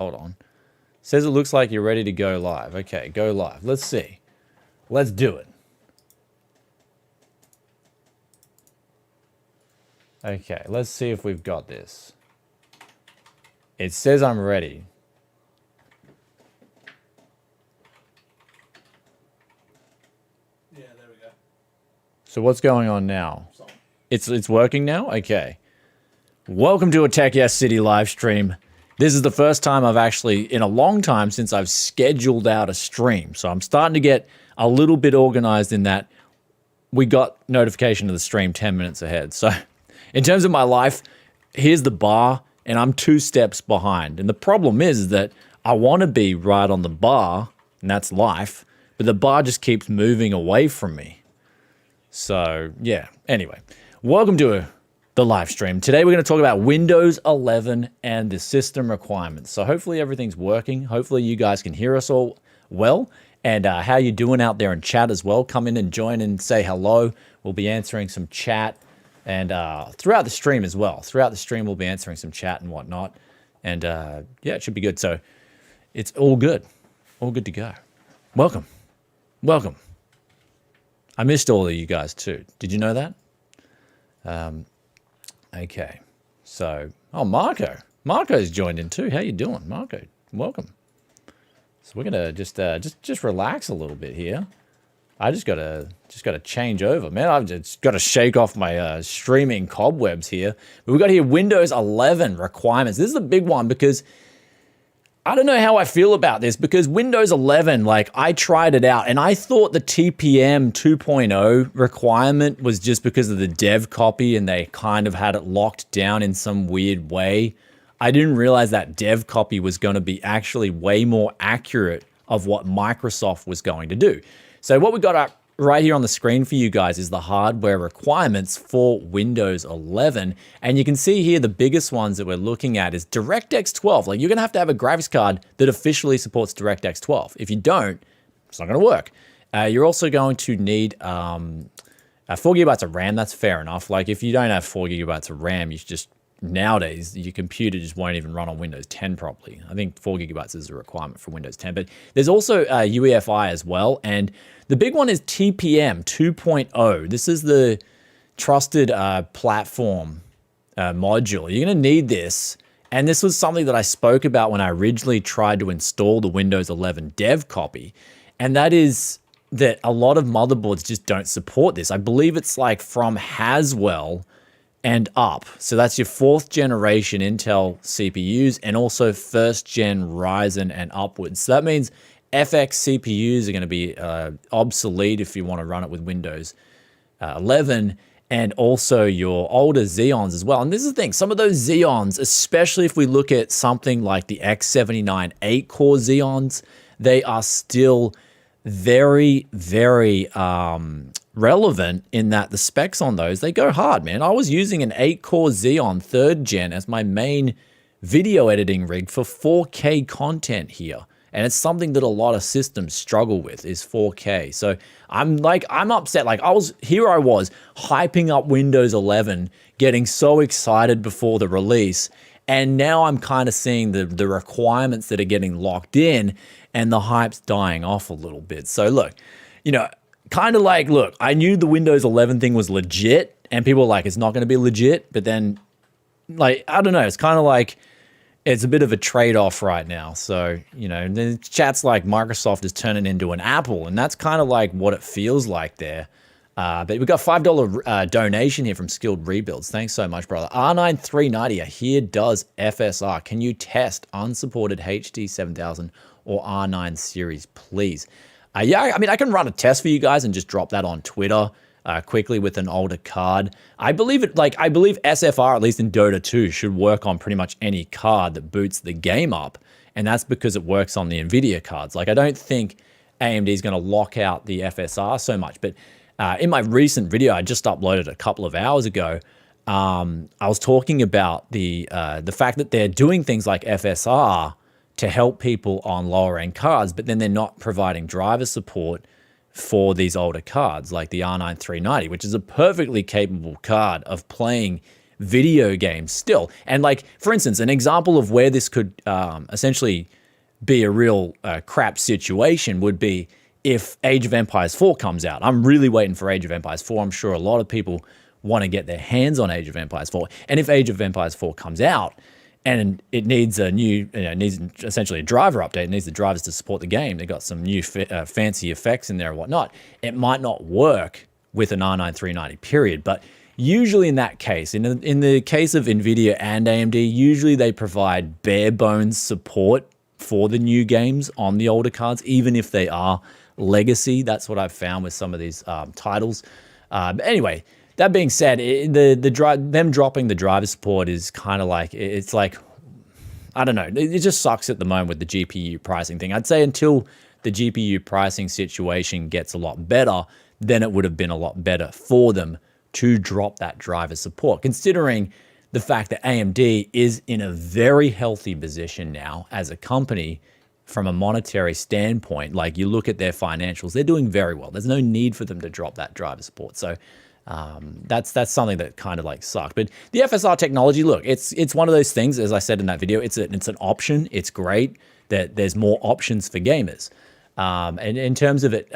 Hold on. Says it looks like you're ready to go live. Okay, go live. Let's see. Let's do it. Okay, let's see if we've got this. It says I'm ready. Yeah, there we go. So what's going on now? It's working now? Okay. Welcome to a Tech Yes City live stream. This is the first time I've actually, in a long time, since I've scheduled out a stream. So I'm starting to get a little bit organized in that we got notification of the stream 10 minutes ahead. So in terms of my life, here's the bar, and I'm 2 steps behind. And the problem is that I want to be right on the bar, and that's life, but the bar just keeps moving away from me. So yeah, anyway, welcome to the live stream. Today we're going to talk about Windows 11 and the system requirements. So hopefully everything's working. Hopefully you guys can hear us all well. And how you doing out there in chat as well? Come in and join and say hello. We'll be answering some chat and throughout the stream as well. Throughout the stream we'll be answering some chat and whatnot. And yeah, it should be good. So it's all good. All good to go. Welcome. Welcome. I missed all of you guys too. Did you know that? Okay, so, oh, Marco. Marco's joined in too. How you doing, Marco? Welcome. So we're gonna just relax a little bit here. I just gotta change over, man. I've just got to shake off my streaming cobwebs here. But we've got here Windows 11 requirements. This is a big one because I don't know how I feel about this, because Windows 11, like, I tried it out and I thought the TPM 2.0 requirement was just because of the dev copy and they kind of had it locked down in some weird way. I didn't realize that dev copy was going to be actually way more accurate of what Microsoft was going to do. So what we got up right here on the screen for you guys is the hardware requirements for Windows 11. And you can see here the biggest ones that we're looking at is DirectX 12. Like, you're going to have a graphics card that officially supports DirectX 12. If you don't, it's not going to work. You're also going to need 4 gigabytes of RAM. That's fair enough. Like, if you don't have 4 gigabytes of RAM, you should just, nowadays, your computer just won't even run on Windows 10 properly. I think 4 gigabytes is a requirement for Windows 10, but there's also EOFY as well. And the big one is TPM 2.0. This is the trusted platform module. You're going to need this. And this was something that I spoke about when I originally tried to install the Windows 11 dev copy. And that is that a lot of motherboards just don't support this. I believe it's like from Haswell and up. So that's your 4th generation Intel CPUs and also 1st gen Ryzen and upwards. So that means FX CPUs are going to be obsolete if you want to run it with Windows 11, and also your older Xeons as well. And this is the thing, some of those Xeons, especially if we look at something like the X79 8-core Xeons, they are still very, very relevant in that the specs on those, they go hard, man. I was using an 8-core Xeon 3rd gen as my main video editing rig for 4K content here. And it's something that a lot of systems struggle with, is 4K. So I'm upset. Like, I was hyping up Windows 11, getting so excited before the release. And now I'm kind of seeing the requirements that are getting locked in and the hype's dying off a little bit. So look, you know, kind of like, look, I knew the Windows 11 thing was legit and people were like, it's not going to be legit. But then, like, I don't know, it's kind of like, it's a bit of a trade-off right now. So, you know, the chat's like Microsoft is turning into an Apple, and that's kind of like what it feels like there. But we got $5 donation here from Skilled Rebuilds. Thanks so much, brother. R9 390 here does FSR. Can you test unsupported HD 7000 or R9 series, please? Yeah, I mean, I can run a test for you guys and just drop that on Twitter quickly with an older card. I believe SFR, at least in Dota 2, should work on pretty much any card that boots the game up. And that's because it works on the Nvidia cards. Like, I don't think AMD is going to lock out the FSR so much. But in my recent video, I just uploaded a couple of hours ago, I was talking about the fact that they're doing things like FSR to help people on lower end cards, but then they're not providing driver support for these older cards like the R9 390, which is a perfectly capable card of playing video games still. And like, for instance, an example of where this could essentially be a real crap situation would be if Age of Empires 4 comes out. I'm really waiting for Age of Empires 4. I'm sure a lot of people want to get their hands on Age of Empires 4. And if Age of Empires 4 comes out and it needs a new, needs essentially a driver update, it needs the drivers to support the game, they got some new fancy effects in there and whatnot, it might not work with an R9 390 period. But usually in that case, in the case of Nvidia and AMD, usually they provide bare bones support for the new games on the older cards, even if they are legacy. That's what I've found with some of these titles. Anyway, that being said, them dropping the driver support is kind of like, it's like, I don't know, it just sucks at the moment with the GPU pricing thing. I'd say until the GPU pricing situation gets a lot better, then it would have been a lot better for them to drop that driver support, considering the fact that AMD is in a very healthy position now as a company from a monetary standpoint. Like, you look at their financials, they're doing very well. There's no need for them to drop that driver support. So that's something that kind of like sucked. But the FSR technology, look, it's one of those things, as I said in that video, it's an option. It's great that there's more options for gamers. And in terms of it,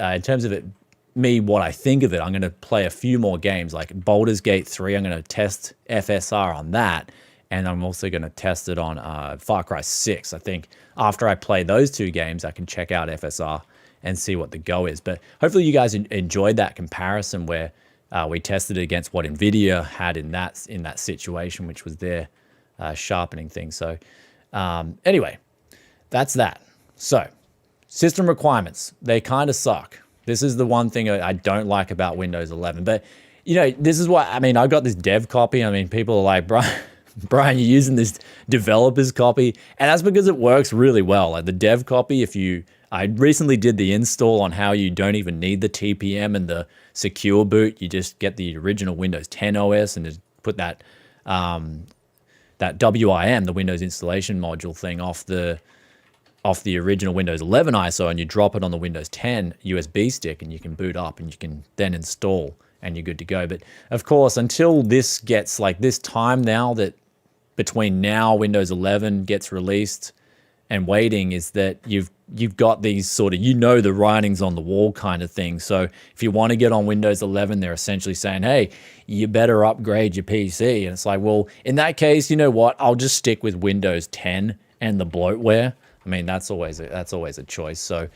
what I think of it, I'm going to play a few more games like Baldur's Gate 3. I'm going to test FSR on that. And I'm also going to test it on Far Cry 6. I think after I play those two games, I can check out FSR and see what the go is. But hopefully you guys enjoyed that comparison where we tested it against what Nvidia had in that situation, which was their sharpening thing. So anyway, that's that. So system requirements, they kind of suck. This is the one thing I don't like about Windows 11. But, this is why, I got this dev copy. People are like, Brian, you're using this developer's copy. And that's because it works really well. Like the dev copy, I recently did the install on how you don't even need the TPM and the secure boot. You just get the original Windows 10 OS and just put that WIM, the Windows installation module thing, off the original Windows 11 ISO, and you drop it on the Windows 10 USB stick, and you can boot up and you can then install and you're good to go. But of course, until this gets like this time now that between now Windows 11 gets released and waiting, is that you've got these sort of, the writings on the wall kind of thing. So if you want to get on Windows 11, they're essentially saying, hey, you better upgrade your PC. And it's like, well, in that case, you know what? I'll just stick with Windows 10 and the bloatware. That's always a choice. So,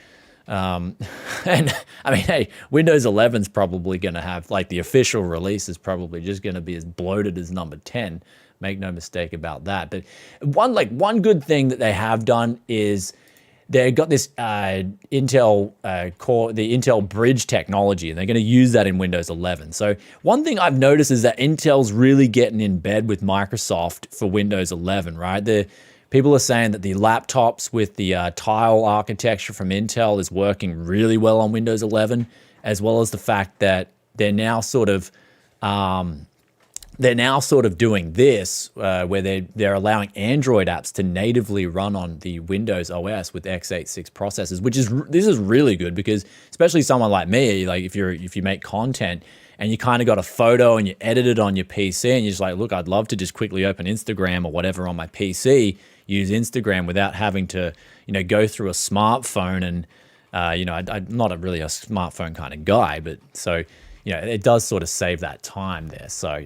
hey, Windows 11 is probably going to have, like, the official release is probably just going to be as bloated as number 10. Make no mistake about that. But one good thing that they have done is they got this Intel core, the Intel Bridge technology, and they're going to use that in Windows 11. So one thing I've noticed is that Intel's really getting in bed with Microsoft for Windows 11, right? People are saying that the laptops with the tile architecture from Intel is working really well on Windows 11, as well as the fact that they're now sort of doing this where they're allowing Android apps to natively run on the Windows OS with x86 processors, this is really good, because especially someone like me, like if you make content and you kind of got a photo and you edit it on your PC and you're just like, look, I'd love to just quickly open Instagram or whatever on my PC, use Instagram without having to, go through a smartphone. And, I'm not really a smartphone kind of guy, but so, it does sort of save that time there. So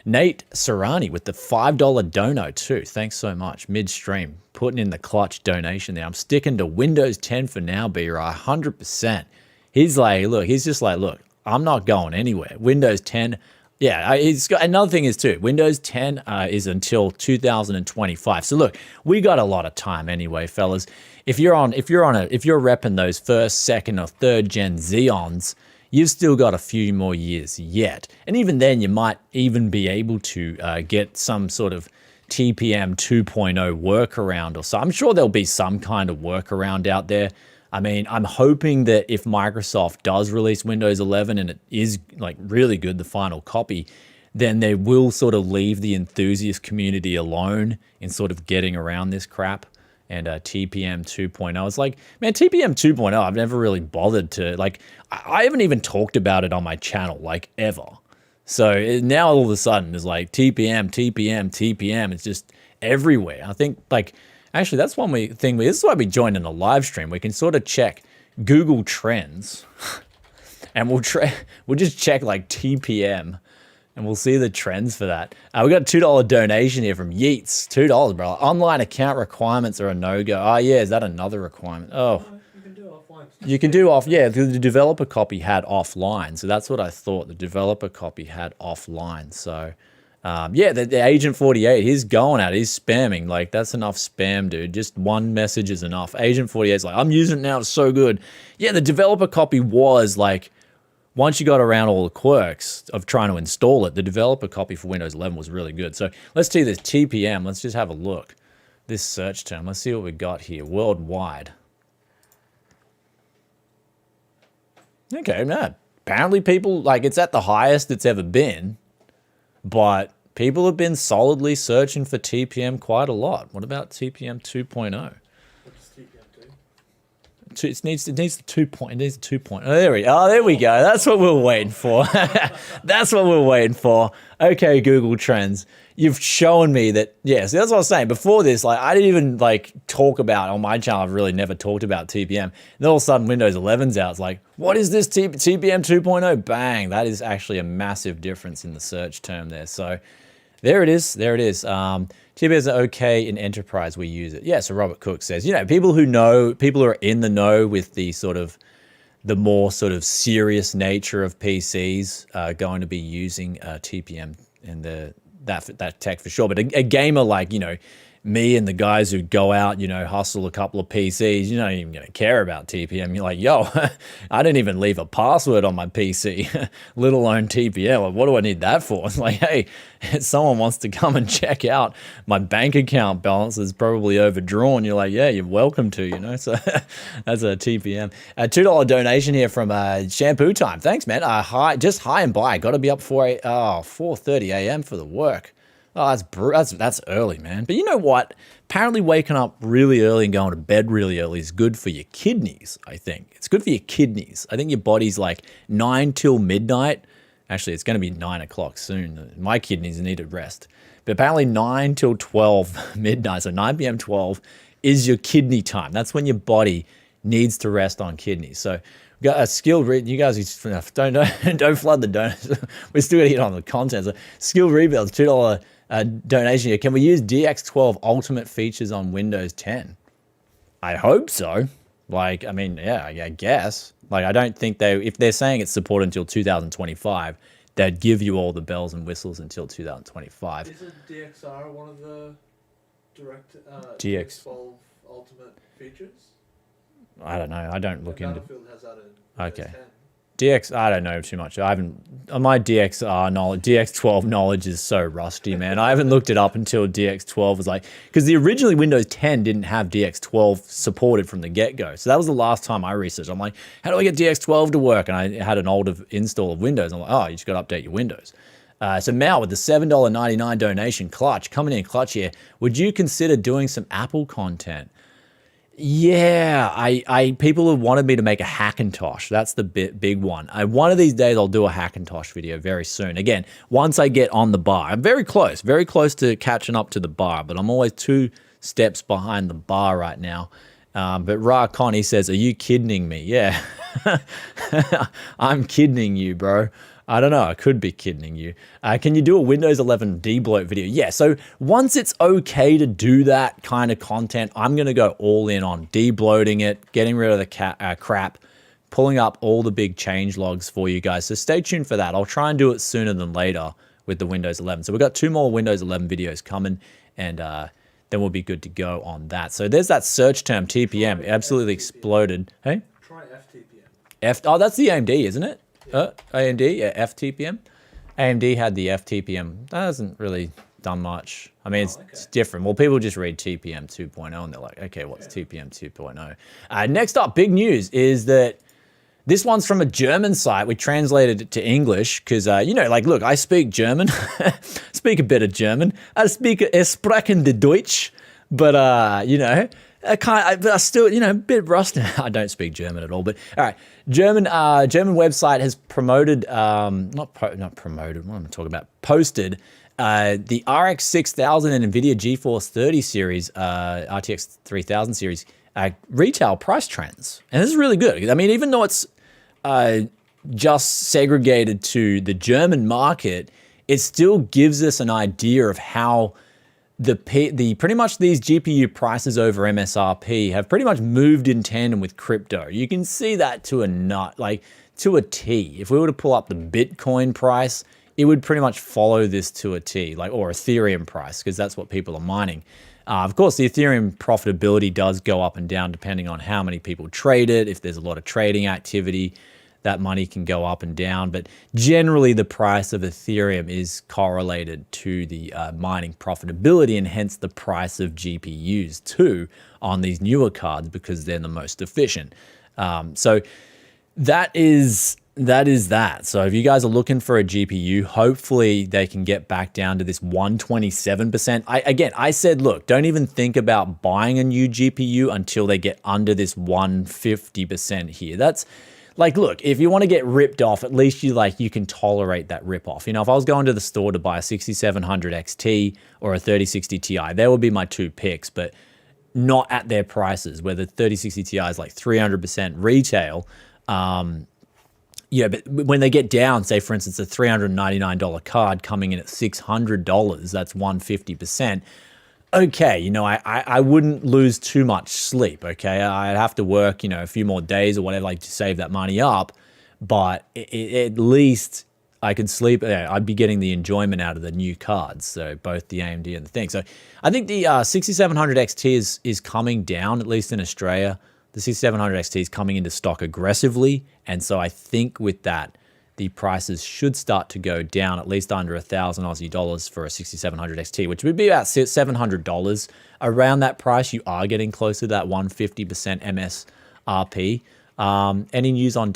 Nate Serrani with the $5 dono too. Thanks so much. Midstream, putting in the clutch donation there. I'm sticking to Windows 10 for now, B-Ra, 100%. He's just like, look, I'm not going anywhere. Windows 10, yeah. It's got, another thing is too, Windows 10 is until 2025. So look, we got a lot of time anyway, fellas. If you're repping those first, second, or third gen Xeons, you've still got a few more years yet. And even then, you might even be able to get some sort of TPM 2.0 workaround or so. I'm sure there'll be some kind of workaround out there. I'm hoping that if Microsoft does release Windows 11 and it is like really good, the final copy, then they will sort of leave the enthusiast community alone in sort of getting around this crap. And TPM 2.0. It's like, man, TPM 2.0, I've never really bothered to, like, I haven't even talked about it on my channel, like, ever. So now all of a sudden there's like TPM, TPM, TPM. It's just everywhere. I think like, actually that's one thing, this is why we joined in a live stream. We can sort of check Google Trends and we'll just check like TPM and we'll see the trends for that. We got a $2 donation here from Yeats. $2, bro. Online account requirements are a no-go. Oh yeah, is that another requirement? Oh. You can do offline. You can do off, yeah, the developer copy had offline. So that's what I thought. The developer copy had offline. So yeah, the Agent 48, he's going at it. He's spamming. Like, that's enough spam, dude. Just one message is enough. Agent 48's like, I'm using it now. It's so good. Yeah, the developer copy was like, once you got around all the quirks of trying to install it, the developer copy for Windows 11 was really good. So let's do this TPM. Let's just have a look. This search term. Let's see what we got here. Worldwide. Okay, no. Apparently people, like, it's at the highest it's ever been, but people have been solidly searching for TPM quite a lot. What about TPM 2.0? What's TPM 2? It needs the 2.0. It needs the 2.0. There we go. That's what we're waiting for. That's what we're waiting for. Okay, Google Trends. You've shown me that, yeah, so that's what I was saying. Before this, like, I didn't even, like, talk about, on my channel, I've really never talked about TPM. And then all of a sudden, Windows 11's out. It's like, what is this TPM 2.0? Bang. That is actually a massive difference in the search term there. So there it is. There it is. TPM is okay in enterprise. We use it. Yeah, so Robert Cook says, you know, people who are in the know with the sort of, the more sort of serious nature of PCs are going to be using TPM and that tech for sure. But a gamer like, you know, me and the guys who go out, you know, hustle a couple of PCs, you're not even going to care about TPM. You're like, yo, I didn't even leave a password on my PC, let alone TPM. Like, what do I need that for? It's like, hey, if someone wants to come and check out my bank account balance is probably overdrawn. You're like, yeah, you're welcome to, you know. So that's a TPM. A $2 donation here from Shampoo Time. Thanks, man. Just high and by. Got to be up 4:30 a.m. for the work. Oh, that's early, man. But you know what? Apparently waking up really early and going to bed really early is good for your kidneys, I think. It's good for your kidneys. I think your body's like 9 till midnight. Actually, it's going to be 9 o'clock soon. My kidneys needed rest. But apparently 9 till 12 midnight, so 9 p.m. 12 is your kidney time. That's when your body needs to rest on kidneys. So we've got a skilled you guys don't flood the donors. We're still going to get on the content. So skilled rebuilds, $2 donation here. Can we use DX12 Ultimate features on Windows 10? I hope so. Like, I mean, yeah, I guess. Like, I don't think if they're saying it's supported until 2025, they'd give you all the bells and whistles until 2025. Isn't DXR one of the DX12 Ultimate features? I don't know. I don't look into. Battlefield has that in Windows Okay. 10. I don't know too much. I haven't, my DXR knowledge, DX12 knowledge is so rusty, man. I haven't looked it up until DX12 was like, because originally Windows 10 didn't have DX12 supported from the get-go. So that was the last time I researched. I'm like, how do I get DX12 to work? And I had an older install of Windows. I'm like, oh, you just got to update your Windows. So Mal with the $7.99 donation, clutch, coming in clutch here. Would you consider doing some Apple content? Yeah, people have wanted me to make a Hackintosh. That's the big one. One of these days I'll do a Hackintosh video very soon. Again, once I get on the bar. I'm very close to catching up to the bar, but I'm always 2 steps behind the bar right now. But Ra Connie says, are you kidding me? Yeah, I'm kidding you, bro. I don't know. I could be kidding you. Can you do a Windows 11 debloat video? Yeah. So once it's okay to do that kind of content, I'm going to go all in on debloating it, getting rid of the crap, pulling up all the big change logs for you guys. So stay tuned for that. I'll try and do it sooner than later with the Windows 11. So we've got 2 more Windows 11 videos coming, and then we'll be good to go on that. So there's that search term TPM. Absolutely exploded. Hey? Try FTPM. Oh, that's the AMD, isn't it? AMD, yeah, FTPM. AMD had the FTPM. That hasn't really done much. I mean, it's different. Well, people just read TPM 2.0 and they're like, okay, what's TPM 2.0? Next up, big news is that this one's from a German site. We translated it to English because, you know, like, look, I speak German, speak a bit of German. I sprechen de Deutsch, but, you know, But I still, a bit rusty. I don't speak German at all, but all right. German website has promoted, not promoted. What am I talking about? Posted the RX 6000 and Nvidia GeForce 30 series, RTX 3000 series retail price trends, and this is really good. I mean, even though it's just segregated to the German market, it still gives us an idea of how the pretty much these GPU prices over MSRP have pretty much moved in tandem with crypto. You can see that to a T. If we were to pull up the Bitcoin price, it would pretty much follow this to a T, or Ethereum price, because that's what people are mining. Of course, the Ethereum profitability does go up and down depending on how many people trade it. If there's a lot of trading activity, that money can go up and down. But generally, the price of Ethereum is correlated to the mining profitability, and hence the price of GPUs too on these newer cards, because they're the most efficient. So that is that. So if you guys are looking for a GPU, hopefully they can get back down to this 127%. I said, look, don't even think about buying a new GPU until they get under this 150% here. That's like, look, if you want to get ripped off, at least you can tolerate that rip off. If I was going to the store to buy a 6700 XT or a 3060 Ti, they would be my two picks, but not at their prices, where the 3060 Ti is like 300% retail. Yeah, but when they get down, say for instance, a $399 card coming in at $600, that's 150%. Okay, I wouldn't lose too much sleep, okay? I'd have to work, a few more days or whatever, to save that money up, but at least I could sleep. I'd be getting the enjoyment out of the new cards, so both the AMD and the thing. So I think the 6700 XT is coming down, at least in Australia. The 6700 XT is coming into stock aggressively, and so I think with that, the prices should start to go down, at least under 1,000 Aussie dollars for a 6700 XT, which would be about $700. Around that price, you are getting closer to that 150% MSRP. Any news on,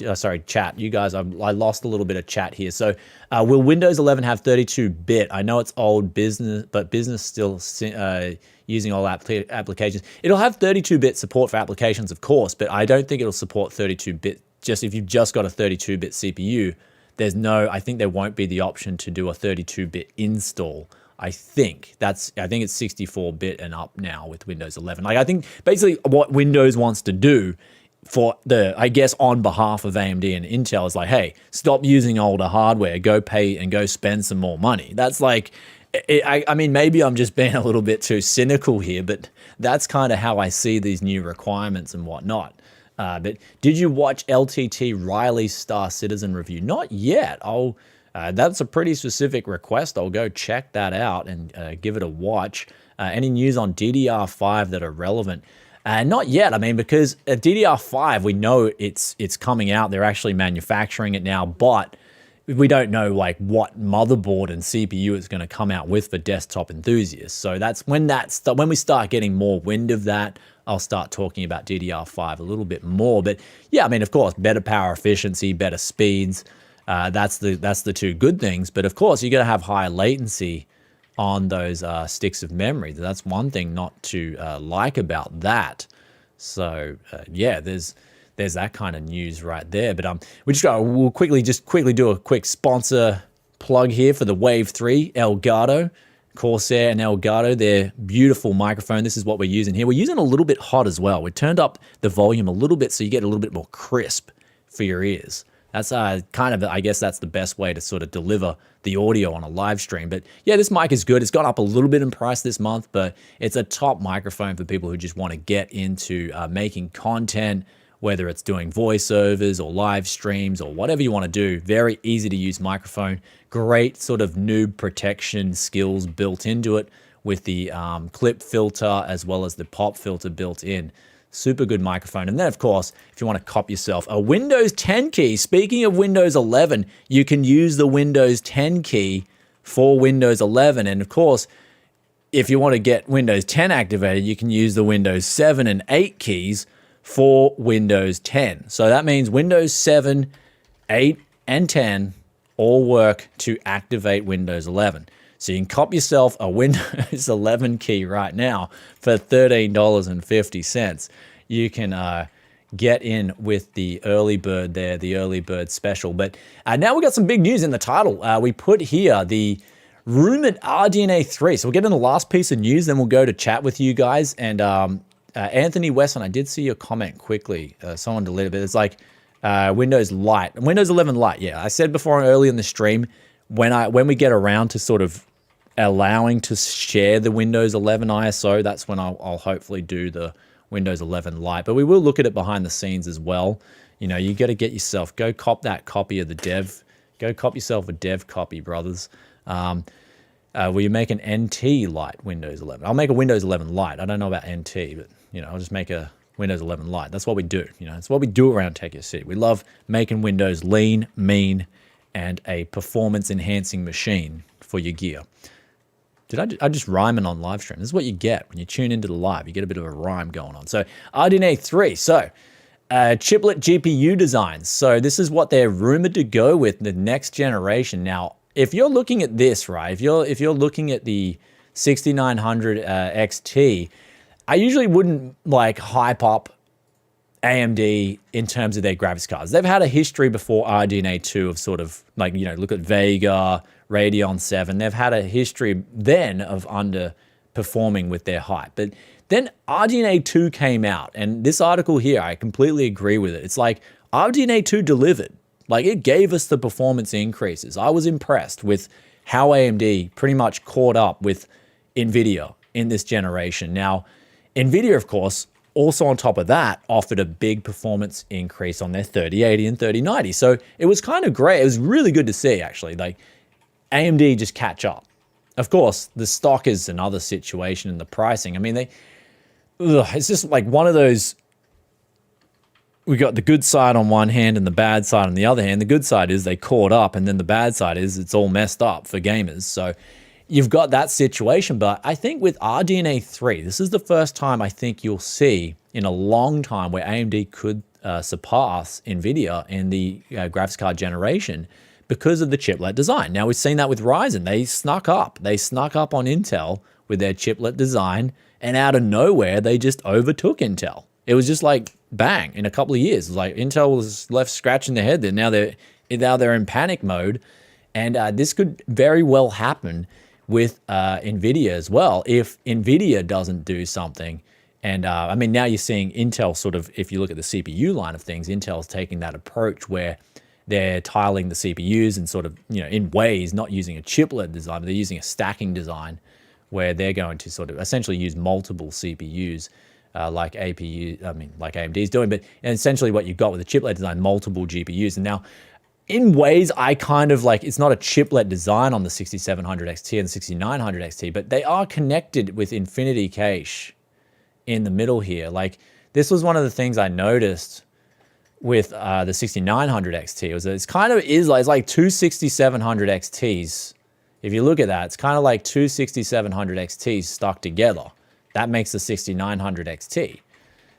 chat? You guys, I lost a little bit of chat here. So will Windows 11 have 32-bit? I know it's old business, but business still using all applications. It'll have 32-bit support for applications, of course, but I don't think it'll support 32-bit. Just if you've just got a 32-bit CPU, I think there won't be the option to do a 32-bit install. I think it's 64-bit and up now with Windows 11. I think basically what Windows wants to do for on behalf of AMD and Intel is hey, stop using older hardware, go pay and go spend some more money. That's I mean, maybe I'm just being a little bit too cynical here, but that's kind of how I see these new requirements and whatnot. But did you watch LTT Riley's Star Citizen review? Not yet. That's a pretty specific request. I'll go check that out and give it a watch. Any news on DDR5 that are relevant? Not yet. I mean, because DDR5, we know it's coming out. They're actually manufacturing it now, but we don't know what motherboard and CPU it's going to come out with for desktop enthusiasts. So that's when we start getting more wind of that, I'll start talking about DDR5 a little bit more. But yeah, I mean, of course, better power efficiency, better speeds. That's the two good things. But of course, you're going to have higher latency on those sticks of memory. That's one thing not to like about that. So yeah, there's that kind of news right there. But we'll quickly do a quick sponsor plug here for the Wave 3 Elgato. Corsair and Elgato, their beautiful microphone. This is what we're using here. We're using a little bit hot as well. We turned up the volume a little bit so you get a little bit more crisp for your ears. That's I guess that's the best way to sort of deliver the audio on a live stream. But yeah, this mic is good. It's gone up a little bit in price this month, but it's a top microphone for people who just want to get into making content, whether it's doing voiceovers or live streams or whatever you want to do. Very easy to use microphone. Great sort of noob protection skills built into it with the clip filter as well as the pop filter built in. Super good microphone. And then, of course, if you want to cop yourself a Windows 10 key, speaking of Windows 11, you can use the Windows 10 key for Windows 11. And, of course, if you want to get Windows 10 activated, you can use the Windows 7 and 8 keys for Windows 10. So that means Windows 7, 8, and 10 all work to activate Windows 11. So you can cop yourself a Windows 11 key right now for $13.50. You can get in with the early bird there, the early bird special. But now we got some big news in the title. We put here the rumored RDNA 3. So we'll get in the last piece of news, then we'll go to chat with you guys. And Anthony Weston, I did see your comment quickly. Someone deleted it. It's like Windows Lite, Windows 11 Lite. Yeah, I said before early in the stream, when we get around to sort of allowing to share the Windows 11 ISO, that's when I'll hopefully do the Windows 11 Lite. But we will look at it behind the scenes as well. You know, you got to get yourself, go cop that copy of the dev. Go cop yourself a dev copy, brothers. Will you make an NT Lite Windows 11? I'll make a Windows 11 Lite. I don't know about NT, but you know, I'll just make a Windows 11 Lite. That's what we do. You know, it's what we do around TechSC. We love making Windows lean, mean, and a performance-enhancing machine for your gear. Did I just rhyming on live stream? This is what you get when you tune into the live. You get a bit of a rhyme going on. So RDNA 3. So chiplet GPU designs. So this is what they're rumored to go with the next generation. Now, if you're looking at this, right, if you're looking at the 6900 XT, I usually wouldn't like hype up AMD in terms of their graphics cards. They've had a history before RDNA 2 of sort of like, you know, look at Vega, Radeon 7. They've had a history then of underperforming with their hype. But then RDNA 2 came out, and this article here, I completely agree with it. It's like RDNA 2 delivered. Like, it gave us the performance increases. I was impressed with how AMD pretty much caught up with Nvidia in this generation. Now, Nvidia, of course, also on top of that, offered a big performance increase on their 3080 and 3090. So it was kind of great. It was really good to see, actually, like AMD just catch up. Of course, the stock is another situation, and the pricing. I mean, it's just like one of those. We got the good side on one hand and the bad side on the other hand. The good side is they caught up, and then the bad side is it's all messed up for gamers. So you've got that situation. But I think with RDNA 3, this is the first time I think you'll see in a long time where AMD could surpass Nvidia in the graphics card generation because of the chiplet design. Now, we've seen that with Ryzen. They snuck up. They snuck up on Intel with their chiplet design, and out of nowhere, they just overtook Intel. It was just like, bang, in a couple of years. It was like Intel was left scratching their head. Now they're in panic mode. And this could very well happen with Nvidia as well if Nvidia doesn't do something. And I mean, now you're seeing Intel sort of, if you look at the CPU line of things, Intel's taking that approach where they're tiling the CPUs and sort of, you know, in ways, not using a chiplet design, but they're using a stacking design where they're going to sort of essentially use multiple CPUs like AMD is doing. But essentially what you've got with the chiplet design, multiple GPUs. And now, in ways, I kind of like, it's not a chiplet design on the 6700 XT and the 6900 XT, but they are connected with Infinity Cache in the middle here. Like, this was one of the things I noticed with the 6900 XT. It's like two 6700 XTs. If you look at that, it's kind of like two 6700 XTs stuck together. That makes the 6900 XT.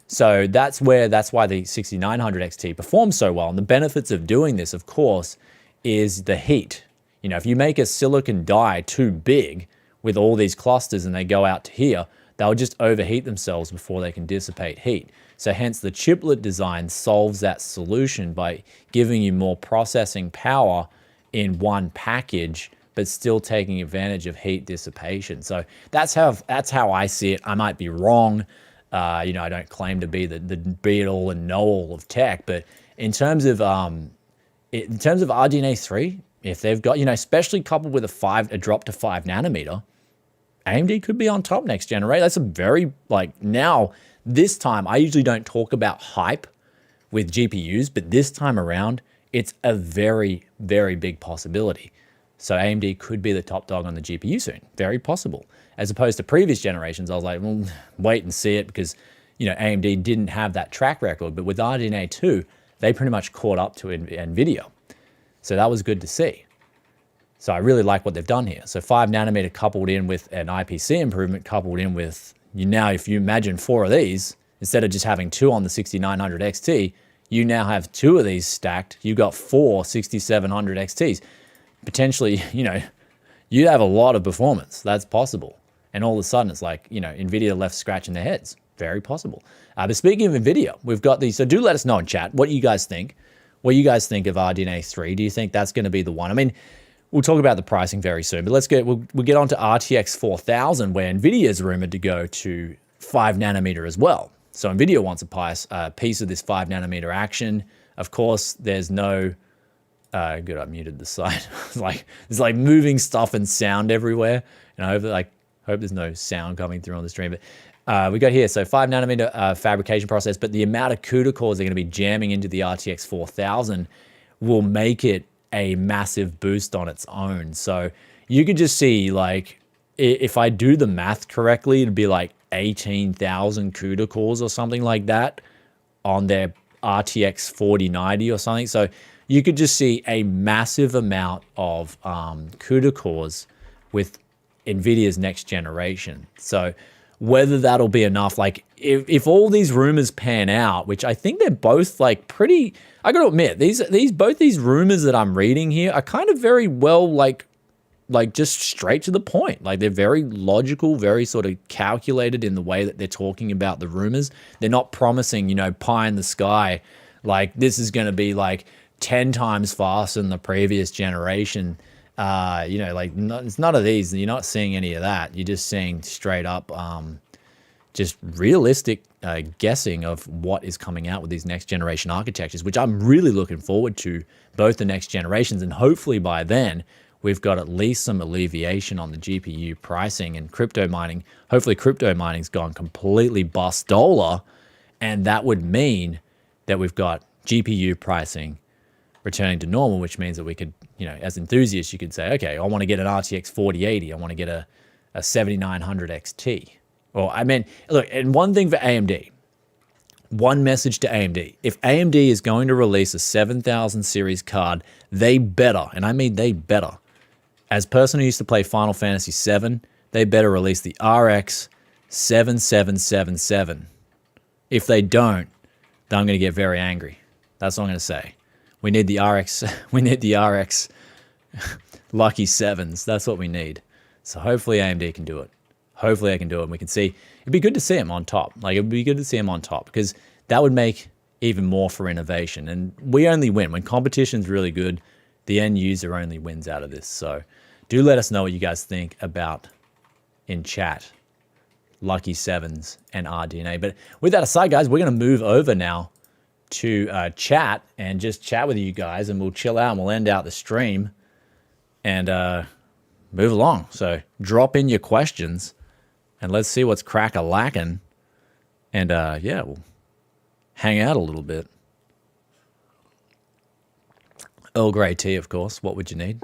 So that's why the 6900 XT performs so well. And the benefits of doing this, of course, is the heat. You know, if you make a silicon die too big with all these clusters and they go out to here, they'll just overheat themselves before they can dissipate heat. So hence the chiplet design solves that solution by giving you more processing power in one package, but still taking advantage of heat dissipation. So that's how I see it. I might be wrong. You know, I don't claim to be the be-all and know-all of tech, but in terms of RDNA 3, if they've got, you know, especially coupled with a drop to 5 nanometer, AMD could be on top next generation. That's a very, like, now, this time, I usually don't talk about hype with GPUs, but this time around, it's a very, very big possibility. So AMD could be the top dog on the GPU soon. Very possible. As opposed to previous generations, I was like, well, wait and see it because, you know, AMD didn't have that track record. But with RDNA 2, they pretty much caught up to Nvidia. So that was good to see. So I really like what they've done here. So 5 nanometer coupled in with an IPC improvement coupled in with, if you imagine 4 of these, instead of just having 2 on the 6900 XT, you now have 2 of these stacked. You've got 4 6700 XTs. Potentially, you know, you'd have a lot of performance. That's possible. And all of a sudden, it's like, NVIDIA left scratching their heads. Very possible. But speaking of NVIDIA, we've got these. So do let us know in chat what you guys think. What you guys think of RDNA 3? Do you think that's going to be the one? I mean, we'll talk about the pricing very soon, but we'll get on to RTX 4000, where NVIDIA is rumored to go to 5 nanometer as well. So NVIDIA wants a piece of this 5 nanometer action. Of course, there's no... good, I muted the side. There's like moving stuff and sound everywhere. And I hope there's no sound coming through on the stream. But we got here, so 5 nanometer fabrication process, but the amount of Cuda cores they're going to be jamming into the RTX 4000 will make it a massive boost on its own. So you could just see, like, if I do the math correctly, it'd be like 18,000 Cuda cores or something like that on their RTX 4090 or something. So you could just see a massive amount of Cuda cores with NVIDIA's next generation. So whether that'll be enough, like if all these rumors pan out, which I think they're both like pretty, I gotta admit, both these rumors that I'm reading here are kind of very well like just straight to the point. Like they're very logical, very sort of calculated in the way that they're talking about the rumors. They're not promising, pie in the sky, like this is gonna be like 10 times faster than the previous generation. It's none of these. You're not seeing any of that. You're just seeing straight up, just realistic guessing of what is coming out with these next generation architectures, which I'm really looking forward to, both the next generations, and hopefully by then we've got at least some alleviation on the GPU pricing and crypto mining. Hopefully crypto mining's gone completely bustola, and that would mean that we've got GPU pricing returning to normal, which means that we could, as enthusiasts, you could say, okay, I want to get an RTX 4080. I want to get a 7900 XT. Or, I mean, look, and one thing for AMD, one message to AMD. If AMD is going to release a 7000 series card, they better, and I mean they better, as a person who used to play Final Fantasy VII, they better release the RX 7777. If they don't, then I'm going to get very angry. That's what I'm going to say. We need the RX, lucky sevens. That's what we need. So hopefully AMD can do it. Hopefully I can do it and we can see. It'd be good to see them on top. Like it'd be good to see them on top because that would make even more for innovation. And we only win. When competition's really good, the end user only wins out of this. So do let us know what you guys think about in chat. Lucky sevens and RDNA. But with that aside, guys, we're going to move over now to chat and just chat with you guys, and we'll chill out and we'll end out the stream and move along. So drop in your questions and let's see what's crack-a-lacking. And yeah, we'll hang out a little bit. Earl Grey tea, of course. What would you need?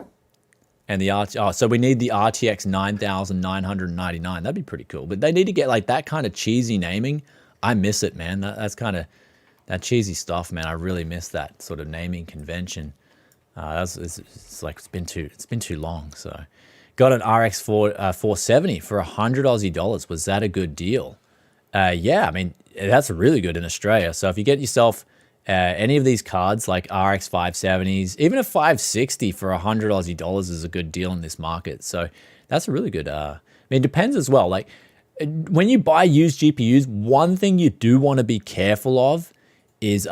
And the so we need the RTX 9999. That'd be pretty cool. But they need to get like that kind of cheesy naming. I miss it, man. That's kind of that cheesy stuff, man. I really miss that sort of naming convention. It's been too long. So, got an RX 470 for 100 Aussie dollars. Was that a good deal? Yeah, I mean that's really good in Australia. So if you get yourself any of these cards like RX 570s, even a 560 for 100 Aussie dollars is a good deal in this market. So that's a really good. I mean, it depends as well. Like when you buy used GPUs, one thing you do want to be careful of is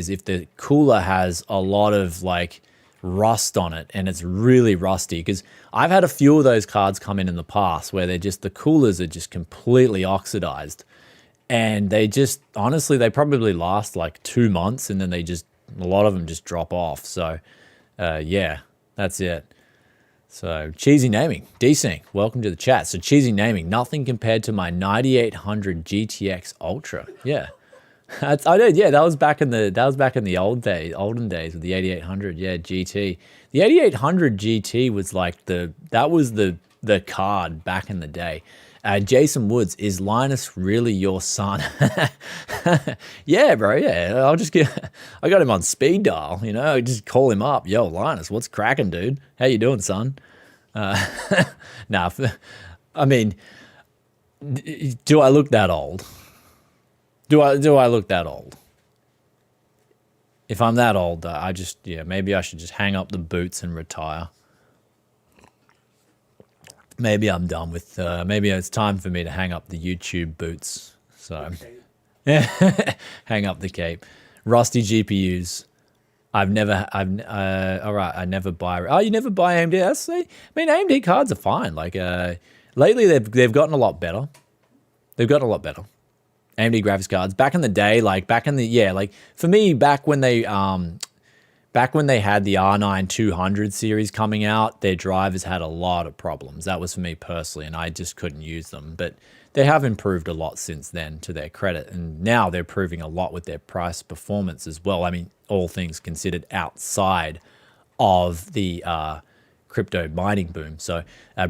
if the cooler has a lot of like rust on it and it's really rusty, because I've had a few of those cards come in the past where the coolers are just completely oxidized, and they just honestly they probably last like 2 months and then a lot of them just drop off. So yeah, that's it. So cheesy naming, desync, welcome to the chat. So cheesy naming, nothing compared to my 9800 GTX Ultra. Yeah, I did. Yeah, that was back in the olden days with the 8800. Yeah, GT. The 8800 GT was like the card back in the day. Jason Woods, is Linus really your son? Yeah, bro. Yeah, I got him on speed dial. Just call him up. Yo, Linus, what's cracking, dude? How you doing, son? Nah, I mean, do I look that old? Do I look that old? If I'm that old, maybe I should just hang up the boots and retire. Maybe I'm done with, maybe it's time for me to hang up the YouTube boots. So, Okay. yeah, hang up the cape. Rusty GPUs. I never buy. Oh, you never buy AMD? AMD cards are fine. Like, lately they've gotten a lot better. They've gotten a lot better. AMD graphics cards. Back in the day, for me, back when they had the R9 200 series coming out, their drivers had a lot of problems. That was for me personally, and I just couldn't use them. But they have improved a lot since then, to their credit. And now they're improving a lot with their price performance as well. I mean, all things considered outside of the crypto mining boom. So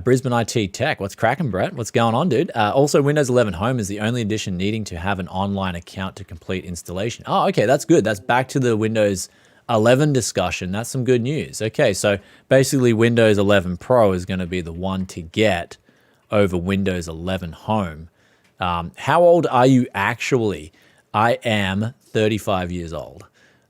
Brisbane IT Tech, what's cracking, Brett? What's going on, dude? Also, Windows 11 Home is the only edition needing to have an online account to complete installation. Oh, okay, that's good. That's back to the Windows 11 discussion. That's some good news. Okay, so basically Windows 11 Pro is going to be the one to get over Windows 11 Home. How old are you actually? I am 35 years old.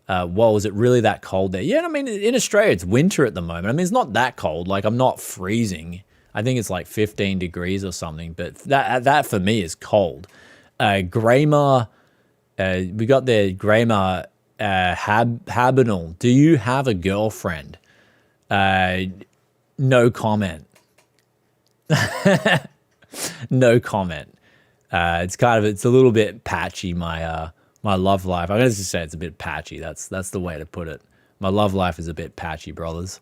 Well, is it really that cold there? Yeah, I mean, in Australia, it's winter at the moment. I mean, it's not that cold. Like, I'm not freezing. I think it's like 15 degrees or something, but that for me is cold. Grammar, we got the Grammar Habinal. Do you have a girlfriend? No comment. No comment. It's a little bit patchy, my love life. I'm gonna just say it's a bit patchy. That's the way to put it. My love life is a bit patchy, brothers.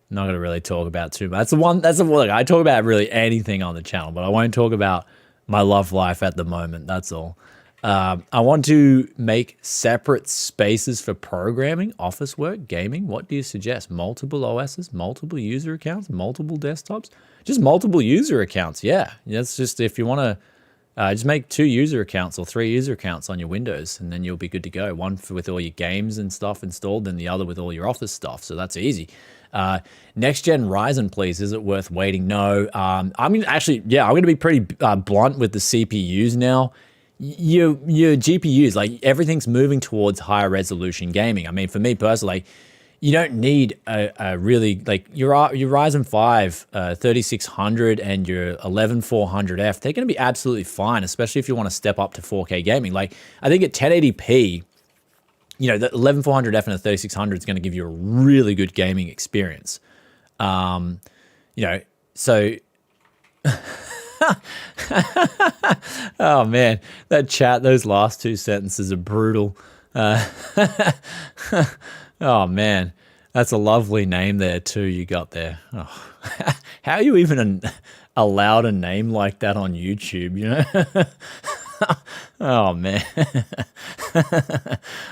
I'm not gonna really talk about too much. Look, I talk about really anything on the channel, but I won't talk about my love life at the moment. That's all. I want to make separate spaces for programming, office work, gaming. What do you suggest? Multiple OSs, multiple user accounts, multiple desktops? Just multiple user accounts, yeah. That's just if you want to just make 2 user accounts or 3 user accounts on your Windows, and then you'll be good to go. One with all your games and stuff installed, then the other with all your Office stuff. So that's easy. Next gen Ryzen, please. Is it worth waiting? No. I'm going to be pretty blunt with the CPUs now. Your GPUs, like everything's moving towards higher resolution gaming. I mean, for me personally, like, you don't need a really, like your Ryzen 5 3600 and your 11400F, they're going to be absolutely fine, especially if you want to step up to 4K gaming. Like, I think at 1080p, the 11400F and the 3600 is going to give you a really good gaming experience. So oh man, that chat, those last 2 sentences are brutal. Oh man, that's a lovely name there too you got there. Oh. How are you even allowed a name like that on YouTube, Oh man.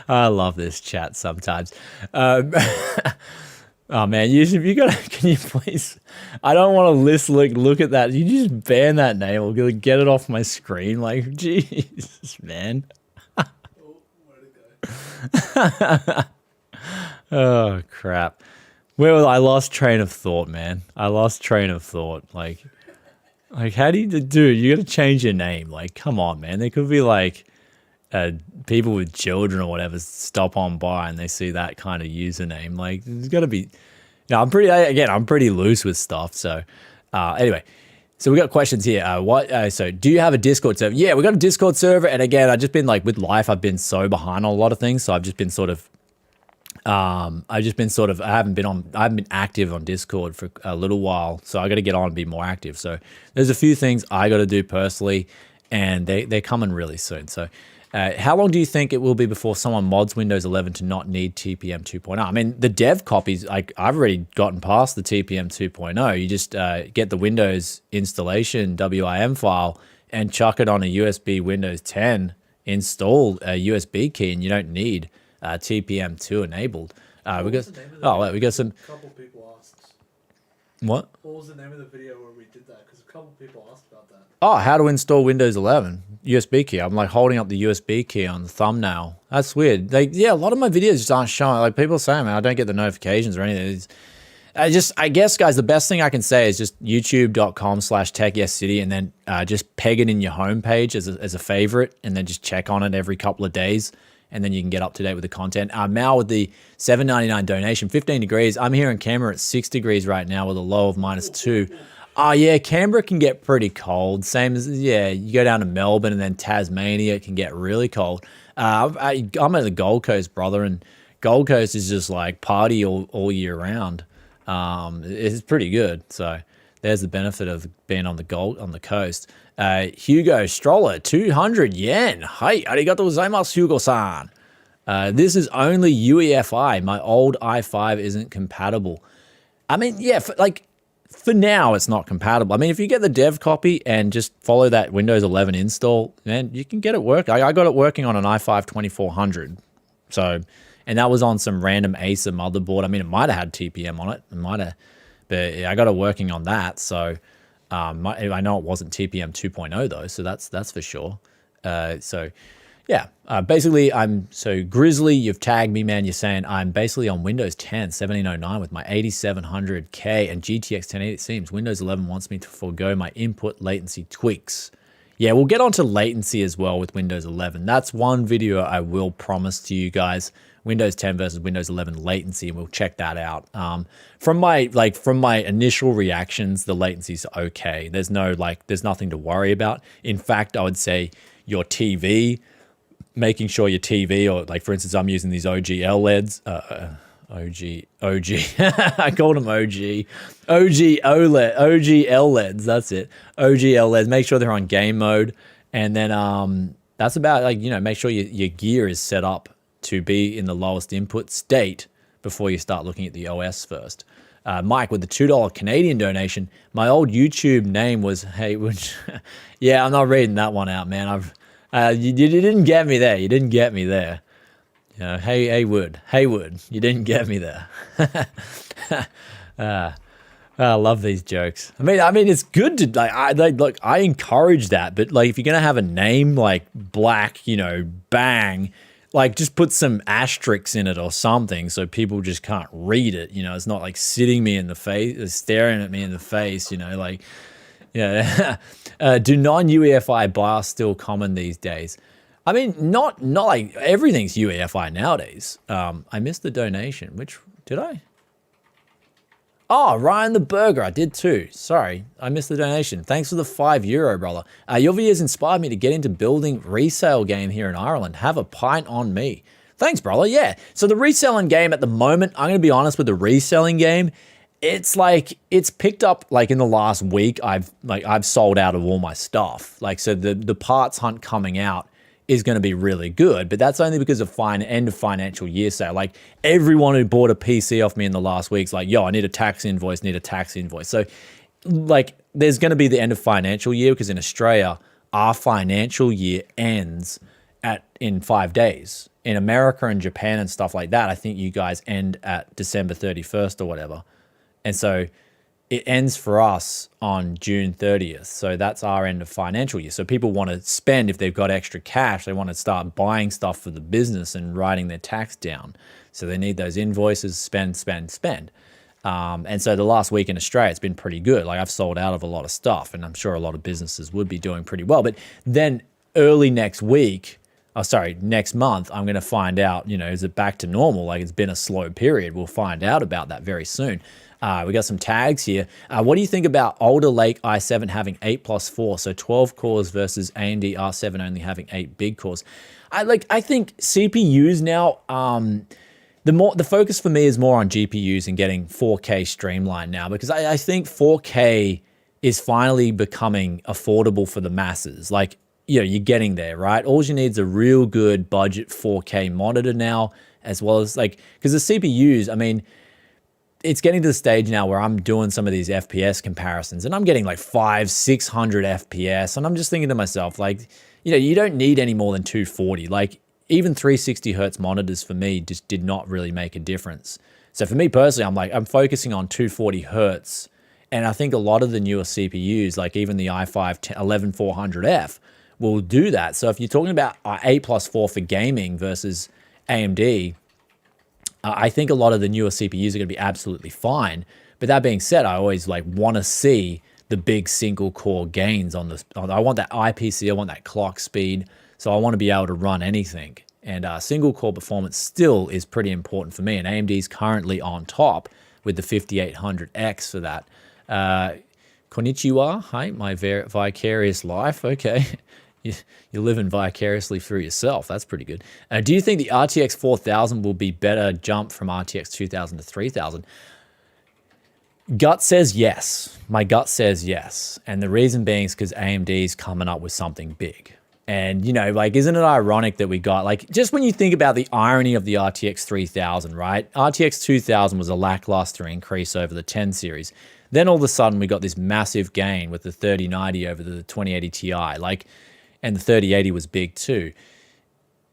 I love this chat sometimes. Oh man, can you please? I don't want to look at that. You just ban that name or get it off my screen. Like, Jesus, man. Oh, where'd it go? Oh crap. I lost train of thought, man. I lost train of thought. Like how do you gotta change your name. Like, come on, man. There could be like people with children or whatever stop on by and they see that kind of username. Like, there's got to be, I'm pretty loose with stuff. So anyway, so we got questions here. So do you have a Discord server? Yeah, we got a Discord server. And again, I've just been like, with life, I've been so behind on a lot of things. So I've just been I haven't been active on Discord for a little while. So I got to get on and be more active. So there's a few things I got to do personally, and they're coming really soon. So how long do you think it will be before someone mods Windows 11 to not need TPM 2.0? I mean, the dev copies, I've already gotten past the TPM 2.0. You just get the Windows installation WIM file and chuck it on a USB Windows 10 installed USB key, and you don't need TPM 2 enabled. We got some. A couple people asked. What? What was the name of the video where we did that? Because a couple people asked about that. Oh, how to install Windows 11 USB key. I'm like holding up the USB key on the thumbnail. That's weird. Like, yeah, a lot of my videos just aren't showing. Like, people are saying, man, I don't get the notifications or anything. I guess, guys, the best thing I can say is just youtube.com/techyescity, and then just peg it in your homepage as a favorite, and then just check on it every couple of days. and then you can get up to date with the content. Mal with the $7.99 donation, 15 degrees. I'm here in Canberra at 6 degrees right now with a low of -2. Oh, yeah, Canberra can get pretty cold. Same as, yeah, you go down to Melbourne and then Tasmania, it can get really cold. I'm at the Gold Coast, brother, and Gold Coast is just like party all year round. It's pretty good. So there's the benefit of being on the coast. Hugo Stroller, 200 yen. Hey, arigato gozaimasu, Hugo-san. This is only UEFI. My old i5 isn't compatible. I mean, yeah, for now, it's not compatible. I mean, if you get the dev copy and just follow that Windows 11 install, man, you can get it working. I got it working on an i5 2400. So, and that was on some random Acer motherboard. I mean, it might have had TPM on it. It might have, but yeah, I got it working on that. So, I know it wasn't TPM 2.0 though. So that's for sure. So, yeah, basically so Grizzly, you've tagged me, man. You're saying I'm basically on Windows 10 1709 with my 8700K and GTX 1080. It seems Windows 11 wants me to forego my input latency tweaks. Yeah, we'll get onto latency as well with Windows 11. That's one video I will promise to you guys. Windows 10 versus Windows 11 latency, and we'll check that out. From my initial reactions, the latency's okay. There's nothing to worry about. In fact, I would say your TV, making sure your TV, or like for instance, I'm using these OG LEDs, OG, I called them OG LEDs, that's it, OG LEDs, make sure they're on game mode, and then that's about, make sure your gear is set up to be in the lowest input state before you start looking at the OS first. Mike with the $2 Canadian donation, my old YouTube name was Haywood. Yeah, I'm not reading that one out, man. You didn't get me there. You didn't get me there. Haywood, you didn't get me there. I love these jokes. I mean, it's good to I encourage that, but like if you're gonna have a name like Black, Bang, like just put some asterisks in it or something so people just can't read it. It's not like sitting me in the face, staring at me in the face. Yeah. Do non-UEFI BIOS still common these days? I mean, not like everything's UEFI nowadays. I missed the donation. Which did I? Oh, Ryan the Burger. I did too. Sorry, I missed the donation. Thanks for the €5, brother. Your videos inspired me to get into building resale game here in Ireland. Have a pint on me. Thanks, brother. Yeah. So the reselling game at the moment, I'm going to be honest with the reselling game. It's picked up like in the last week. I've sold out of all my stuff. So the parts hunt coming out is going to be really good, but that's only because of end of financial year sale. Like everyone who bought a PC off me in the last week's like, yo, I need a tax invoice, So like there's going to be the end of financial year because in Australia, our financial year ends in 5 days. In America and Japan and stuff like that, I think you guys end at December 31st or whatever. And so it ends for us on June 30th. So that's our end of financial year. So people want to spend, if they've got extra cash, they want to start buying stuff for the business and writing their tax down. So they need those invoices, spend. And so the last week in Australia, it's been pretty good. Like I've sold out of a lot of stuff and I'm sure a lot of businesses would be doing pretty well. But then early next month, I'm going to find out, is it back to normal? Like it's been a slow period. We'll find out about that very soon. We got some tags here. What do you think about older Lake i7 having 8+4, so 12 cores versus AMD R7 only having 8 big cores? I think CPUs now, the focus for me is more on GPUs and getting 4K streamlined now, because I think 4K is finally becoming affordable for the masses. Like, you're getting there, right? All you need is a real good budget 4K monitor now, as well as because the CPUs, I mean, it's getting to the stage now where I'm doing some of these FPS comparisons and I'm getting like 500-600 FPS. And I'm just thinking to myself, you don't need any more than 240. Like even 360 Hertz monitors for me just did not really make a difference. So for me personally, I'm focusing on 240 Hertz. And I think a lot of the newer CPUs, like even the i5 11400F, will do that. So if you're talking about 8+4 for gaming versus AMD, I think a lot of the newer CPUs are going to be absolutely fine. But that being said, I always want to see the big single core gains on this. I want that IPC, I want that clock speed. So I want to be able to run anything. And single core performance still is pretty important for me. And AMD is currently on top with the 5800X for that. Konnichiwa, hi, my vicarious life. Okay, you're living vicariously through yourself. That's pretty good. Do you think the RTX 4000 will be better jump from RTX 2000 to 3000? Gut says yes. My gut says yes. And the reason being is because AMD is coming up with something big. And, you know, like, isn't it ironic that we got, like, just when you think about the irony of the RTX 3000, right? RTX 2000 was a lackluster increase over the 10 series. Then all of a sudden we got this massive gain with the 3090 over the 2080 Ti, like, and the 3080 was big too.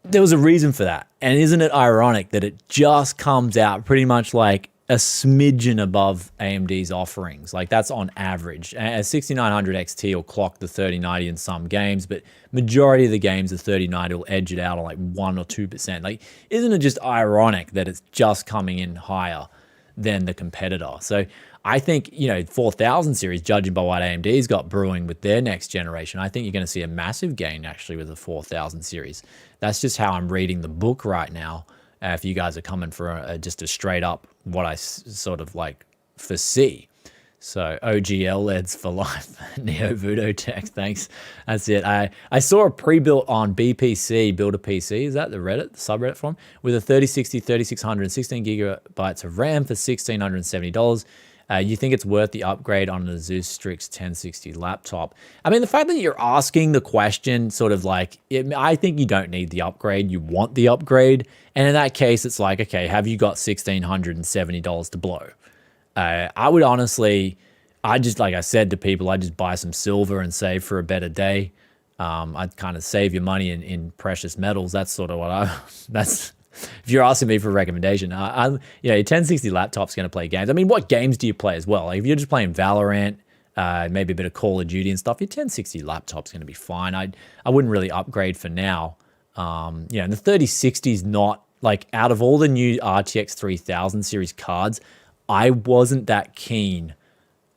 There was a reason for that. And isn't it ironic that it just comes out pretty much like a smidgen above AMD's offerings? Like, that's on average. A 6900 XT will clock the 3090 in some games, but majority of the games, the 3090 will edge it out on like 1 or 2%. Like, isn't it just ironic that it's just coming in higher than the competitor? So I think, you know, 4000 series, judging by what AMD's got brewing with their next generation, I think you're going to see a massive gain actually with the 4000 series. That's just how I'm reading the book right now. If you guys are coming for just a straight up what I sort of like foresee. So OGL LEDs for life. Neo Voodoo Tech, thanks. That's it. I saw a pre-built on BPC, Build a PC. Is that the Reddit, the subreddit from? With a 3060, 3600, and 16 gigabytes of RAM for $1,670. You think it's worth the upgrade on an Asus Strix 1060 laptop? I mean, the fact that you're asking the question sort of like, I think you don't need the upgrade. You want the upgrade. And in that case, it's like, okay, have you got $1,670 to blow? I would honestly, like I said to people, I just buy some silver and save for a better day. I'd kind of save your money in precious metals. That's sort of what that's... If you're asking me for a recommendation, you know, your 1060 laptop's going to play games. I mean, what games do you play as well? Like, if you're just playing Valorant, maybe a bit of Call of Duty and stuff, your 1060 laptop's going to be fine. I wouldn't really upgrade for now. Yeah, and the 3060 is not, like, out of all the new RTX 3000 series cards, I wasn't that keen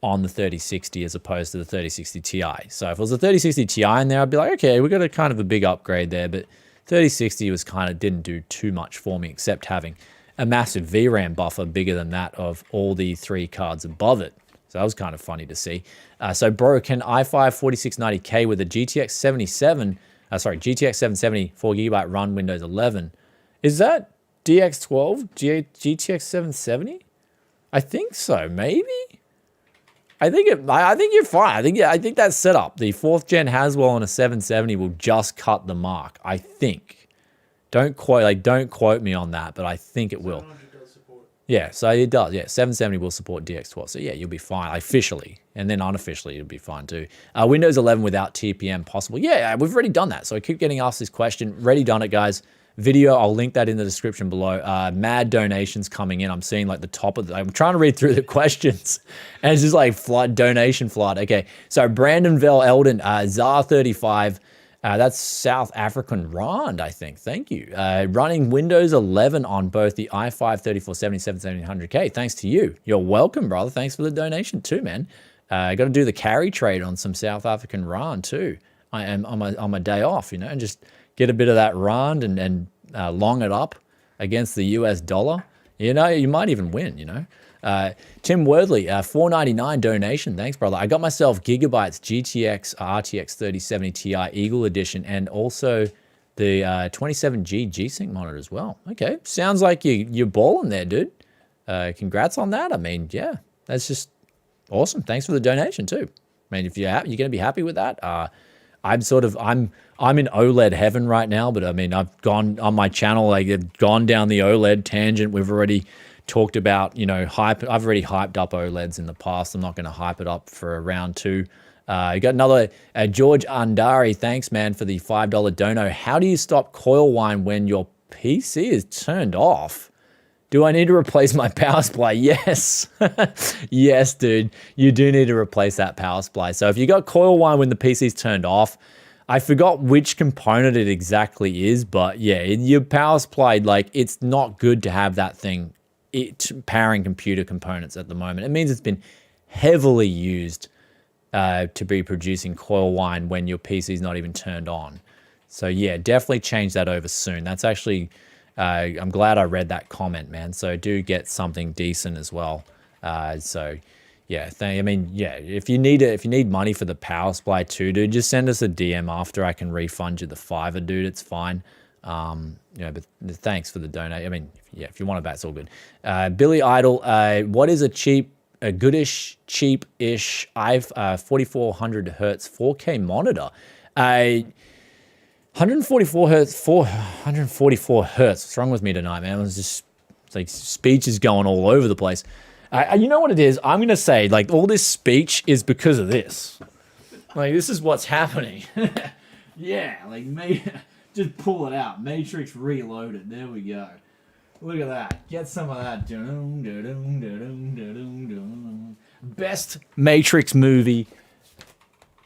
on the 3060 as opposed to the 3060 Ti. So if it was a 3060 Ti in there, I'd be like, okay, we got a kind of a big upgrade there, but 3060 was kind of didn't do too much for me except having a massive VRAM buffer bigger than that of all the three cards above it. So that was kind of funny to see. So bro, can i5 4690K with a GTX 770 4GB run Windows 11? Is that DX12 GTX 770? I think so, maybe. I think you're fine. I think that's set up. The 4th gen Haswell on a 770 will just cut the mark. I think. Don't quote me on that, but I think it will. Yeah, so it does. Yeah, 770 will support DX12. So yeah, you'll be fine officially, and then unofficially you'll be fine too. Windows 11 without TPM possible? Yeah, we've already done that. So I keep getting asked this question. Already done it, guys. Video, I'll link that in the description below. Mad donations coming in. I'm seeing like the top of I'm trying to read through the questions and it's just like donation flood. Okay, so Brandon Vel Eldon, ZAR35, that's South African Rand, I think. Thank you. Running Windows 11 on both the i5 3470, 7700K. Thanks to you. You're welcome, brother. Thanks for the donation too, man. I got to do the carry trade on some South African Rand too. I am on my day off, you know, and just get a bit of that rand and long it up against the US dollar. You know, you might even win, you know. Tim Wordley, $4.99 donation. Thanks, brother. I got myself Gigabyte's GTX RTX 3070 Ti Eagle Edition and also the 27G G-Sync monitor as well. Okay, sounds like you're balling there, dude. Congrats on that. I mean, yeah, that's just awesome. Thanks for the donation too. I mean, if you're going to be happy with that, I'm in OLED heaven right now, but I mean, I've gone on my channel, I've gone down the OLED tangent. We've already talked about, you know, I've already hyped up OLEDs in the past. I'm not going to hype it up for round 2. You got another, George Andari, thanks, man, for the $5 dono. How do you stop coil whine when your PC is turned off? Do I need to replace my power supply? Yes. Yes, dude. You do need to replace that power supply. So if you got coil whine when the PC's turned off, I forgot which component it exactly is, but yeah, your power supply, like, it's not good to have that thing powering computer components at the moment. It means it's been heavily used to be producing coil whine when your PC's not even turned on. So yeah, definitely change that over soon. That's actually, I'm glad I read that comment, man. So do get something decent as well. So yeah, I mean, yeah, if you need money for the power supply too, dude, just send us a DM after. I can refund you the $5, dude. It's fine. But thanks for the donate. I mean, yeah, if you want to bet, it's all good. Billy Idol, what is a goodish, cheap-ish 4400 hertz 4K monitor? 144 hertz, 144 hertz. What's wrong with me tonight, man? It's just like speech is going all over the place. You know what it is? I'm gonna say like all this speech is because of this. Like this is what's happening. Yeah, like just pull it out. Matrix Reloaded. There we go. Look at that. Get some of that. Best Matrix movie.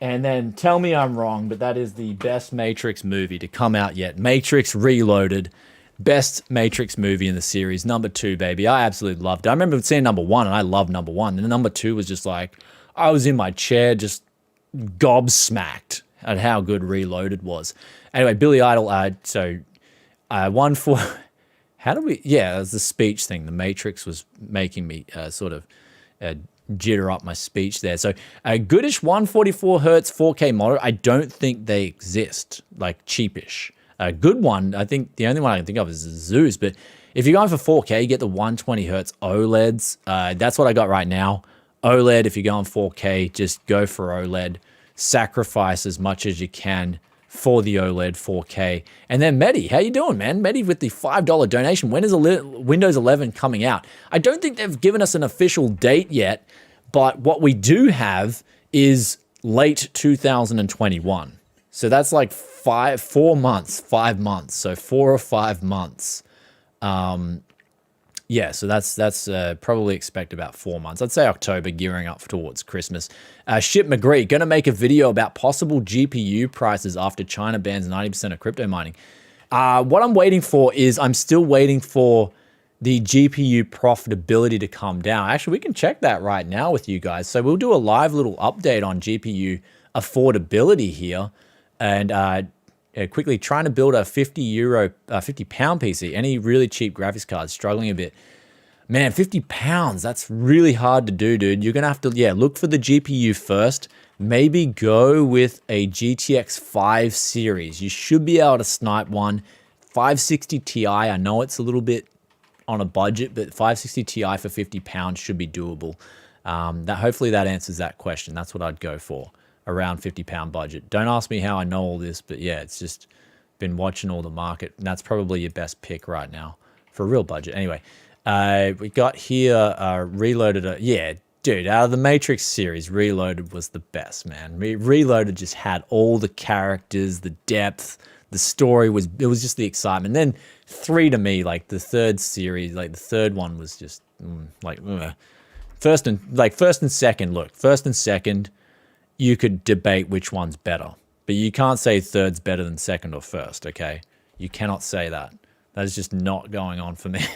And then tell me I'm wrong, but that is the best Matrix movie to come out yet. Matrix Reloaded. Best Matrix movie in the series. Number 2, baby. I absolutely loved it. I remember seeing number 1, and I loved number 1. And number 2 was just like, I was in my chair just gobsmacked at how good Reloaded was. Anyway, Billy Idol, one for... How do we... Yeah, it was the speech thing. The Matrix was making me sort of jitter up my speech there. So a goodish 144 hertz 4K monitor, I don't think they exist, like cheapish. A good one, I think the only one I can think of is Zeus, but if you're going for 4K, you get the 120 hertz OLEDs. That's what I got right now. OLED, if you're going 4K, just go for OLED. Sacrifice as much as you can for the OLED 4K. And then Medi, how you doing, man? Medi with the $5 donation. When is Windows 11 coming out? I don't think they've given us an official date yet, but what we do have is late 2021. So that's like 5 months. So 4 or 5 months. Yeah, so that's probably expect about 4 months. I'd say October, gearing up towards Christmas. Ship McGree, going to make a video about possible GPU prices after China bans 90% of crypto mining. What I'm waiting for is I'm still waiting for the GPU profitability to come down. Actually, we can check that right now with you guys. So we'll do a live little update on GPU affordability here. And quickly trying to build a £50 PC. Any really cheap graphics cards, struggling a bit. Man, £50, that's really hard to do, dude. You're going to have to, look for the GPU first. Maybe go with a GTX 5 series. You should be able to snipe one. 560 Ti, I know it's a little bit on a budget, but 560 Ti for £50 should be doable. Hopefully that answers that question. That's what I'd go for. Around £50 budget. Don't ask me how I know all this, but yeah, it's just been watching all the market. And that's probably your best pick right now for a real budget. Anyway, we got here Reloaded. Yeah, dude, out of the Matrix series, Reloaded was the best, man. Reloaded just had all the characters, the depth, the story it was just the excitement. And then 3 to me, like the third series, like the third one was just first and second. Look, first and second, you could debate which one's better, but you can't say third's better than second or first, okay? You cannot say that. That is just not going on for me.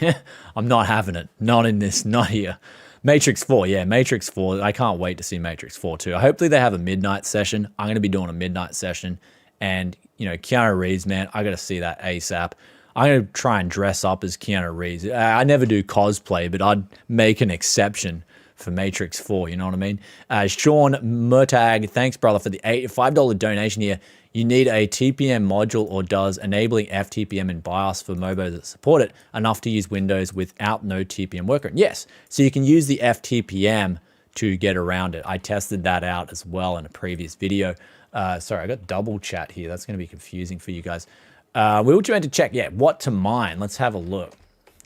I'm not having it. Not in this, not here. Matrix 4, yeah, Matrix 4. I can't wait to see Matrix 4 too. Hopefully they have a midnight session. I'm going to be doing a midnight session. And, Keanu Reeves, man, I got to see that ASAP. I'm going to try and dress up as Keanu Reeves. I never do cosplay, but I'd make an exception for Matrix 4, you know what I mean? Sean Murtag, thanks, brother, for the $5 donation here. You need a TPM module, or does enabling FTPM in BIOS for MOBOs that support it enough to use Windows without no TPM worker? Yes, so you can use the FTPM to get around it. I tested that out as well in a previous video. Sorry, I got double chat here. That's going to be confusing for you guys. We were trying to check, what to mine. Let's have a look.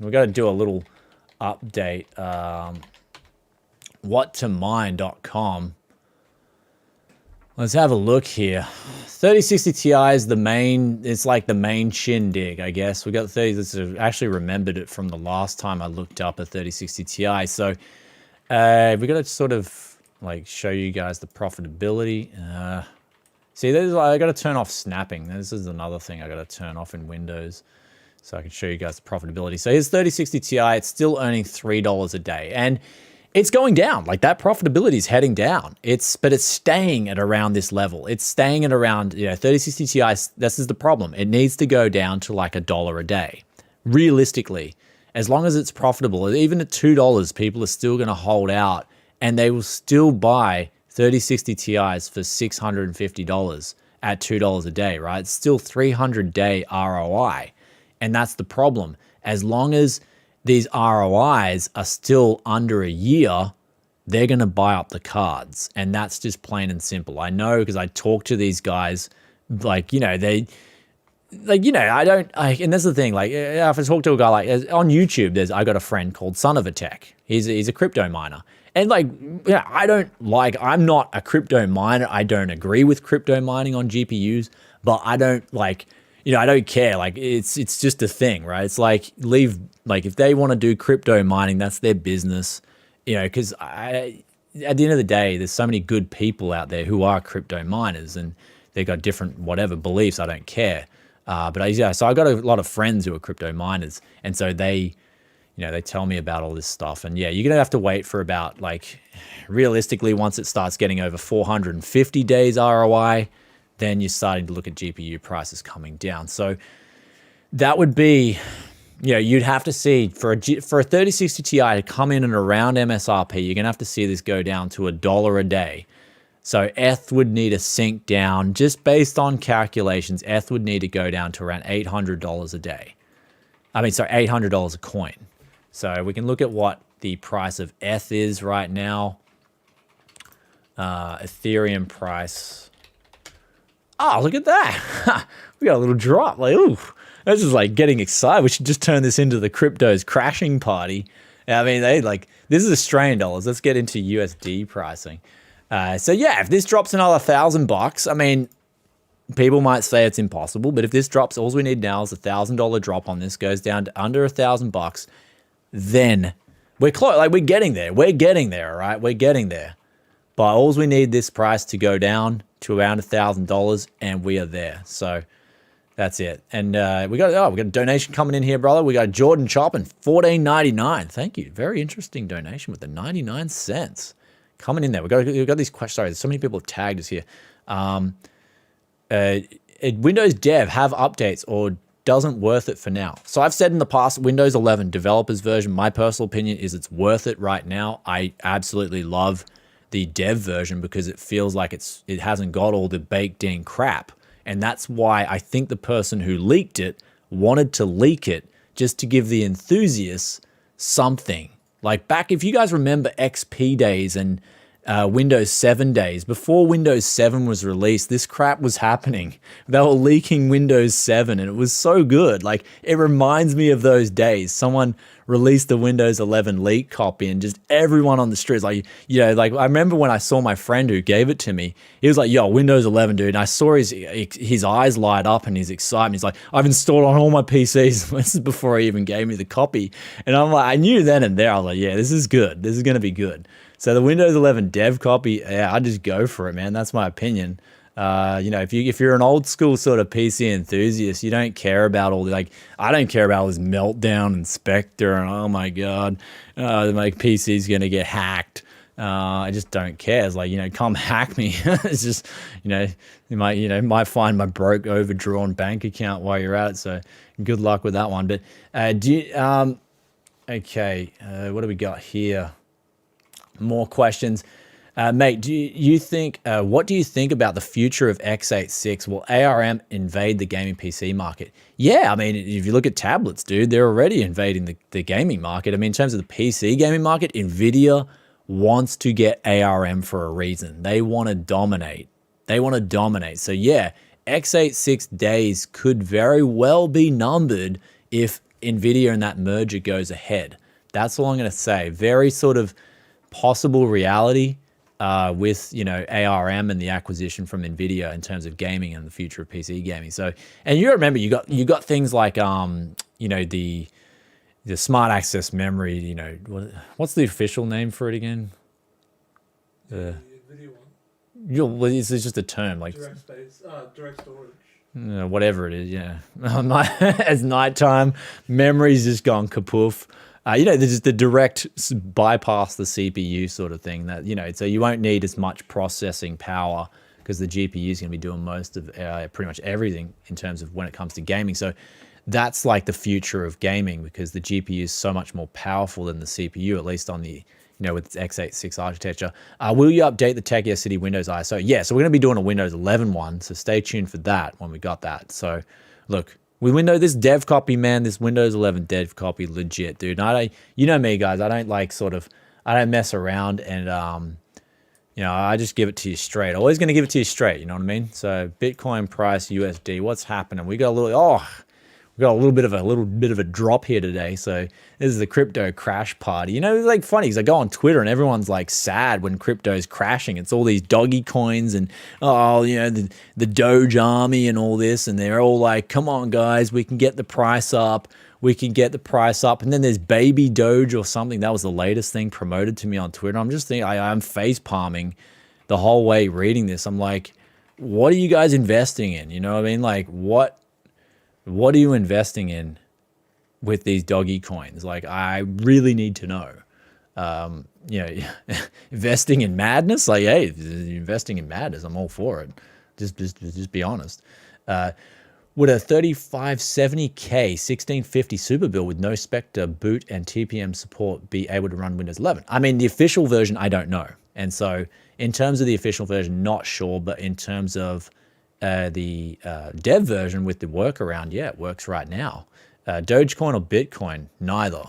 We've got to do a little update. Whattomine.com. Let's have a look here. 3060 Ti is the main, it's like the main shindig, I guess. We got 30, I actually remembered it from the last time I looked up a 3060 Ti. So we got to sort of like show you guys the profitability. See, I got to turn off snapping. This is another thing I got to turn off in Windows so I can show you guys the profitability. So here's 3060 Ti. It's still earning $3 a day. And it's going down. Like that profitability is heading down. But it's staying at around this level. It's staying at around 3060 Ti. This is the problem. It needs to go down to like $1 a day. Realistically, as long as it's profitable, even at $2, people are still going to hold out, and they will still buy 3060 Ti's for $650 at $2 a day, right? It's still 300-day ROI. And that's the problem. As long as these ROIs are still under a year, they're going to buy up the cards. And that's just plain and simple. I know, because I talk to these guys, like, and that's the thing, like, if I talk to a guy, like, on YouTube, I got a friend called Son of a Tech. He's a crypto miner. And like, I'm not a crypto miner. I don't agree with crypto mining on GPUs, but I don't I don't care. Like, it's just a thing, right? It's like, if they want to do crypto mining, that's their business, because at the end of the day, there's so many good people out there who are crypto miners, and they've got different whatever beliefs. I don't care. So I got a lot of friends who are crypto miners, and so they tell me about all this stuff. And yeah, you're going to have to wait for about, like, realistically, once it starts getting over 450 days ROI, then you're starting to look at GPU prices coming down. So that would be, you'd have to see for a 3060 Ti to come in and around MSRP, you're going to have to see this go down to $1 a day. So ETH would need to sink down, just based on calculations, ETH would need to go down to around $800 a day. $800 a coin. So we can look at what the price of ETH is right now. Ethereum price. Oh, look at that. We got a little drop. Like, ooh, this is like getting excited. We should just turn this into the crypto's crashing party. This is Australian dollars. Let's get into USD pricing. So yeah, if this drops another $1,000, people might say it's impossible, but if this drops, all we need now is $1,000 drop on this, goes down to under $1,000, then we're close. Like, we're getting there. We're getting there, all right? We're getting there. But all we need this price to go down to around $1,000, and we are there. So that's it. And we got a donation coming in here, brother. We got Jordan Choppin, $14.99. Thank you. Very interesting donation with the 99 cents coming in there. We got these questions. Sorry, there's so many people have tagged us here. Windows Dev have updates, or doesn't worth it for now? So I've said in the past, Windows 11 developers version, my personal opinion is it's worth it right now. I absolutely love the dev version because it feels like it hasn't got all the baked in crap. And that's why I think the person who leaked it wanted to leak it just to give the enthusiasts something. Like, back, if you guys remember XP days and Windows 7 days, before Windows 7 was released, this crap was happening. They were leaking Windows 7, and it was so good. Like, it reminds me of those days. Someone released the Windows 11 leak copy, and just everyone on the streets, I remember when I saw my friend who gave it to me, he was like, yo, Windows 11, dude. And I saw his eyes light up and his excitement. He's like, I've installed on all my PCs. This is before he even gave me the copy. And I'm like, I knew then and there, I was like, yeah, this is good. This is going to be good. So the Windows 11 dev copy, yeah, I just go for it, man. That's my opinion. If you're an old school sort of PC enthusiast, you don't care about all the, I don't care about all this Meltdown and Spectre and, oh my God, my PC's going to get hacked. I just don't care. It's like, come hack me. It's just, you might find my broke overdrawn bank account while you're at it. So good luck with that one. But, what do we got here? More questions. Mate, do you think, what do you think about the future of x86? Will ARM invade the gaming PC market? Yeah, if you look at tablets, dude, they're already invading the gaming market. In terms of the PC gaming market, Nvidia wants to get ARM for a reason. They want to dominate. So yeah, x86 days could very well be numbered if Nvidia and that merger goes ahead. That's all I'm going to say. Very sort of possible reality with ARM and the acquisition from Nvidia in terms of gaming and the future of PC gaming. So, and you remember you got things like the smart access memory. What's the official name for it again? The Nvidia one. It's just a term, like direct space, direct storage. Whatever it is. Yeah, as nighttime, memory's just gone kapoof. There's the direct bypass the CPU sort of thing that, so you won't need as much processing power because the GPU is going to be doing most of pretty much everything in terms of when it comes to gaming. So that's like the future of gaming because the GPU is so much more powerful than the CPU, at least on the, with its x86 architecture. Will you update the Tekia City Windows ISO? Yeah, so we're going to be doing a Windows 11 one, so stay tuned for that when we got that. So look, with Windows, this dev copy, man, this Windows 11 dev copy, legit, dude. And you know me, guys, I don't I don't mess around and, I just give it to you straight. Always going to give it to you straight, you know what I mean? So Bitcoin price, USD, what's happening? We got a little bit of a drop here today. So this is the crypto crash party. It's like funny because I go on Twitter and everyone's like sad when crypto's crashing. It's all these doggy coins and the Doge army and all this, and they're all like, "Come on, guys, we can get the price up. We can get the price up." And then there's baby Doge or something. That was the latest thing promoted to me on Twitter. I'm just thinking, I'm face palming the whole way reading this. I'm like, what are you guys investing in? You know what I mean? Like what are you investing in with these doggy coins? Like, I really need to know. Investing in madness? Like, hey, if you're investing in madness, I'm all for it. Just be honest. Would a 3570K 1650 super build with no Spectre boot and TPM support be able to run Windows 11? I mean, the official version, I don't know. And so in terms of the official version, not sure, but in terms of the dev version with the workaround, yeah, it works right now. Dogecoin or Bitcoin? Neither.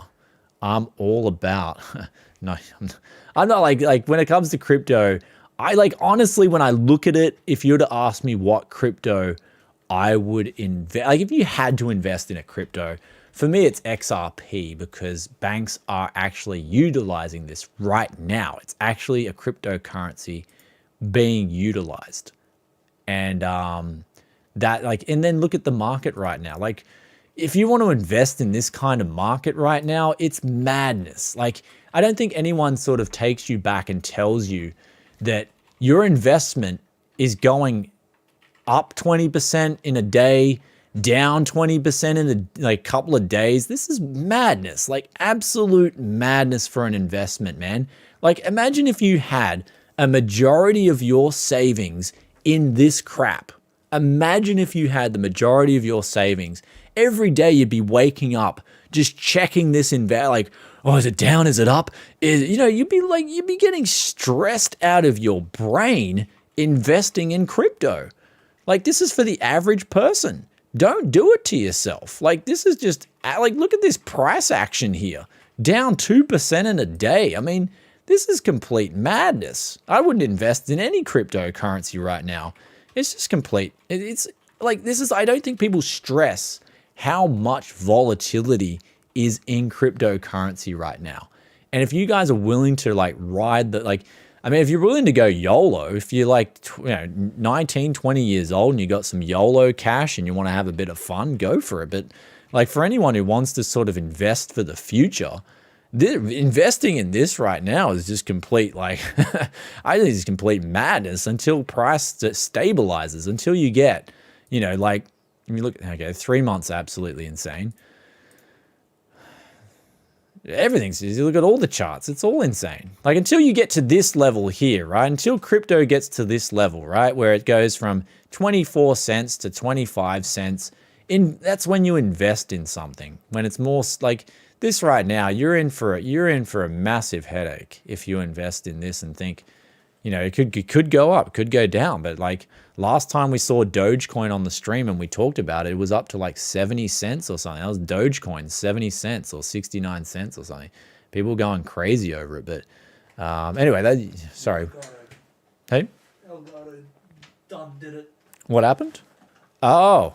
I'm all about. No, I'm not like when it comes to crypto. Honestly, when I look at it, if you were to ask me what crypto I would invest, like if you had to invest in a crypto, for me it's XRP because banks are actually utilizing this right now. It's actually a cryptocurrency being utilized. And and then look at the market right now. Like, if you want to invest in this kind of market right now, it's madness. Like, I don't think anyone sort of takes you back and tells you that your investment is going up 20% in a day, down 20% in a couple of days. This is madness, like absolute madness for an investment, man. Like, imagine if you had a majority of your savings in this crap. Imagine if you had the majority of your savings. Every day you'd be waking up, just checking this like, oh, is it down? Is it up? You'd be getting stressed out of your brain investing in crypto. Like, this is for the average person. Don't do it to yourself. Like, this is just, look at this price action here. Down 2% in a day. I mean, this is complete madness. I wouldn't invest in any cryptocurrency right now. It's just complete. It's like, I don't think people stress how much volatility is in cryptocurrency right now. And if you guys are willing to ride if you're willing to go YOLO, if you're 19, 20 years old and you got some YOLO cash and you want to have a bit of fun, go for it. But for anyone who wants to sort of invest for the future, investing in this right now is just complete, I think it's complete madness until price stabilizes, until you get, if you look, okay, 3 months, absolutely insane. You look at all the charts, it's all insane. Until you get to this level here, right? Until crypto gets to this level, right? Where it goes from 24 cents to 25 cents, that's when you invest in something. When it's more this right now, you're in for a massive headache if you invest in this and think, it could go up, could go down. But last time we saw Dogecoin on the stream and we talked about it, it was up to 70 cents or something. That was Dogecoin, 70 cents or 69 cents or something. People going crazy over it. But anyway, sorry. Hey? Elgato done did it. What happened? Oh.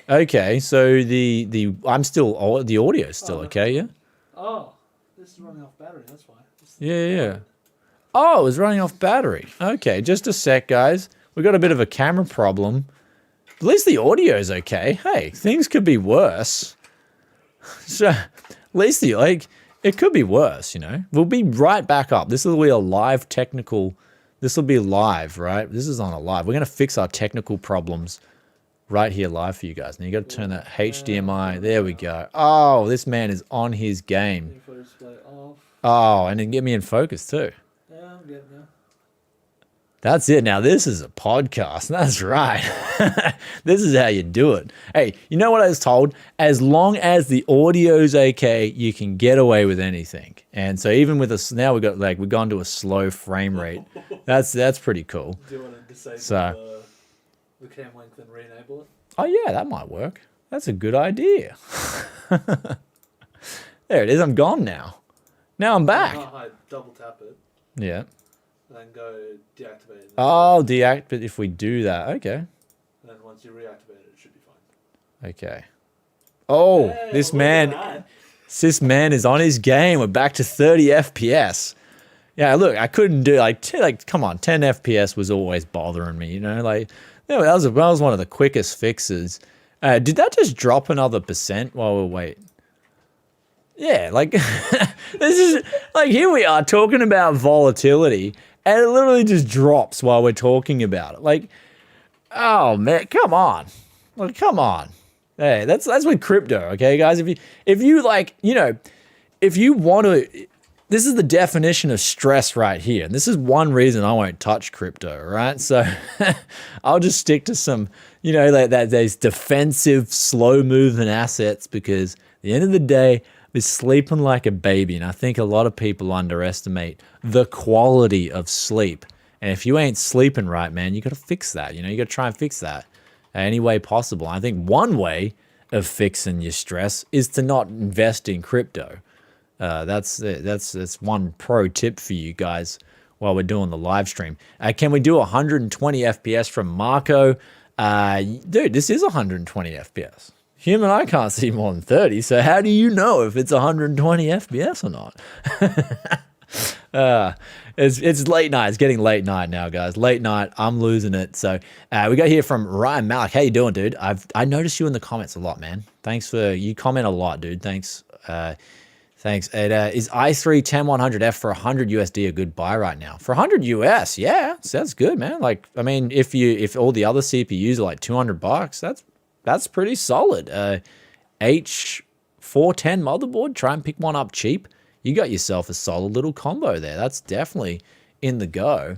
Okay, so the audio's still okay, yeah? Oh, this is running off battery, that's why. Yeah. Oh, it was running off battery. Okay, just a sec, guys. We got a bit of a camera problem. At least the audio's okay. Hey, things could be worse. So, at least it could be worse, We'll be right back up. This will be a live technical, this will be live, right? This is on a live. We're going to fix our technical problems right here live for you guys. Now you got to turn that HDMI. There we go. Oh, this man is on his game. Info display off. Oh, and then get me in focus too. Yeah, I'm getting there. That's it. Now this is a podcast. That's right. This is how you do it. Hey, you know what I was told? As long as the audio's okay, you can get away with anything. And so even with us now, we've gone to a slow frame rate. That's pretty cool. Do you want to disable the cam length and re-enable it? Oh yeah, that might work. That's a good idea. There it is. I'm gone now. Now I'm back. Double tap it. Yeah. Then go deactivate it. Oh, deactivate if we do that. Okay. And then once you reactivate it, it should be fine. Okay. Oh, Hey, this look at man that. man is on his game. We're back to 30 FPS. Yeah, look, I couldn't do come on, 10 FPS was always bothering me, you know, like that was one of the quickest fixes. Did that just drop another % while we wait? Yeah, like this is like here we are talking about volatility and it literally just drops while we're talking about it. Like, oh man, come on. Like, come on. Hey, that's with crypto, okay, guys? If you like, you know, if you want to, this is the definition of stress right here. And this is one reason I won't touch crypto, right? So I'll just stick to some, you know, those defensive, slow moving assets because at the end of the day, is sleeping like a baby. And I think a lot of people underestimate the quality of sleep. And if you ain't sleeping right, man, you got to fix that. You know, you got to try and fix that any way possible. I think one way of fixing your stress is to not invest in crypto. That's one pro tip for you guys while we're doing the live stream. Can we do 120 FPS from Marco? Dude, this is 120 FPS. Human eye can't see more than 30, so how do you know if it's 120 FPS or not? It's late night. It's getting late night now, guys. Late night. I'm losing it. So we got here from Ryan Malik. How you doing, dude? I noticed you in the comments a lot, man. Thanks you comment a lot, dude. Thanks. Thanks. Is i3 10100F for 100 USD a good buy right now? For 100 US, yeah, sounds good, man. Like, I mean, if all the other CPUs are like $200, that's pretty solid. H410 motherboard, try and pick one up cheap. You got yourself a solid little combo there. That's definitely in the go.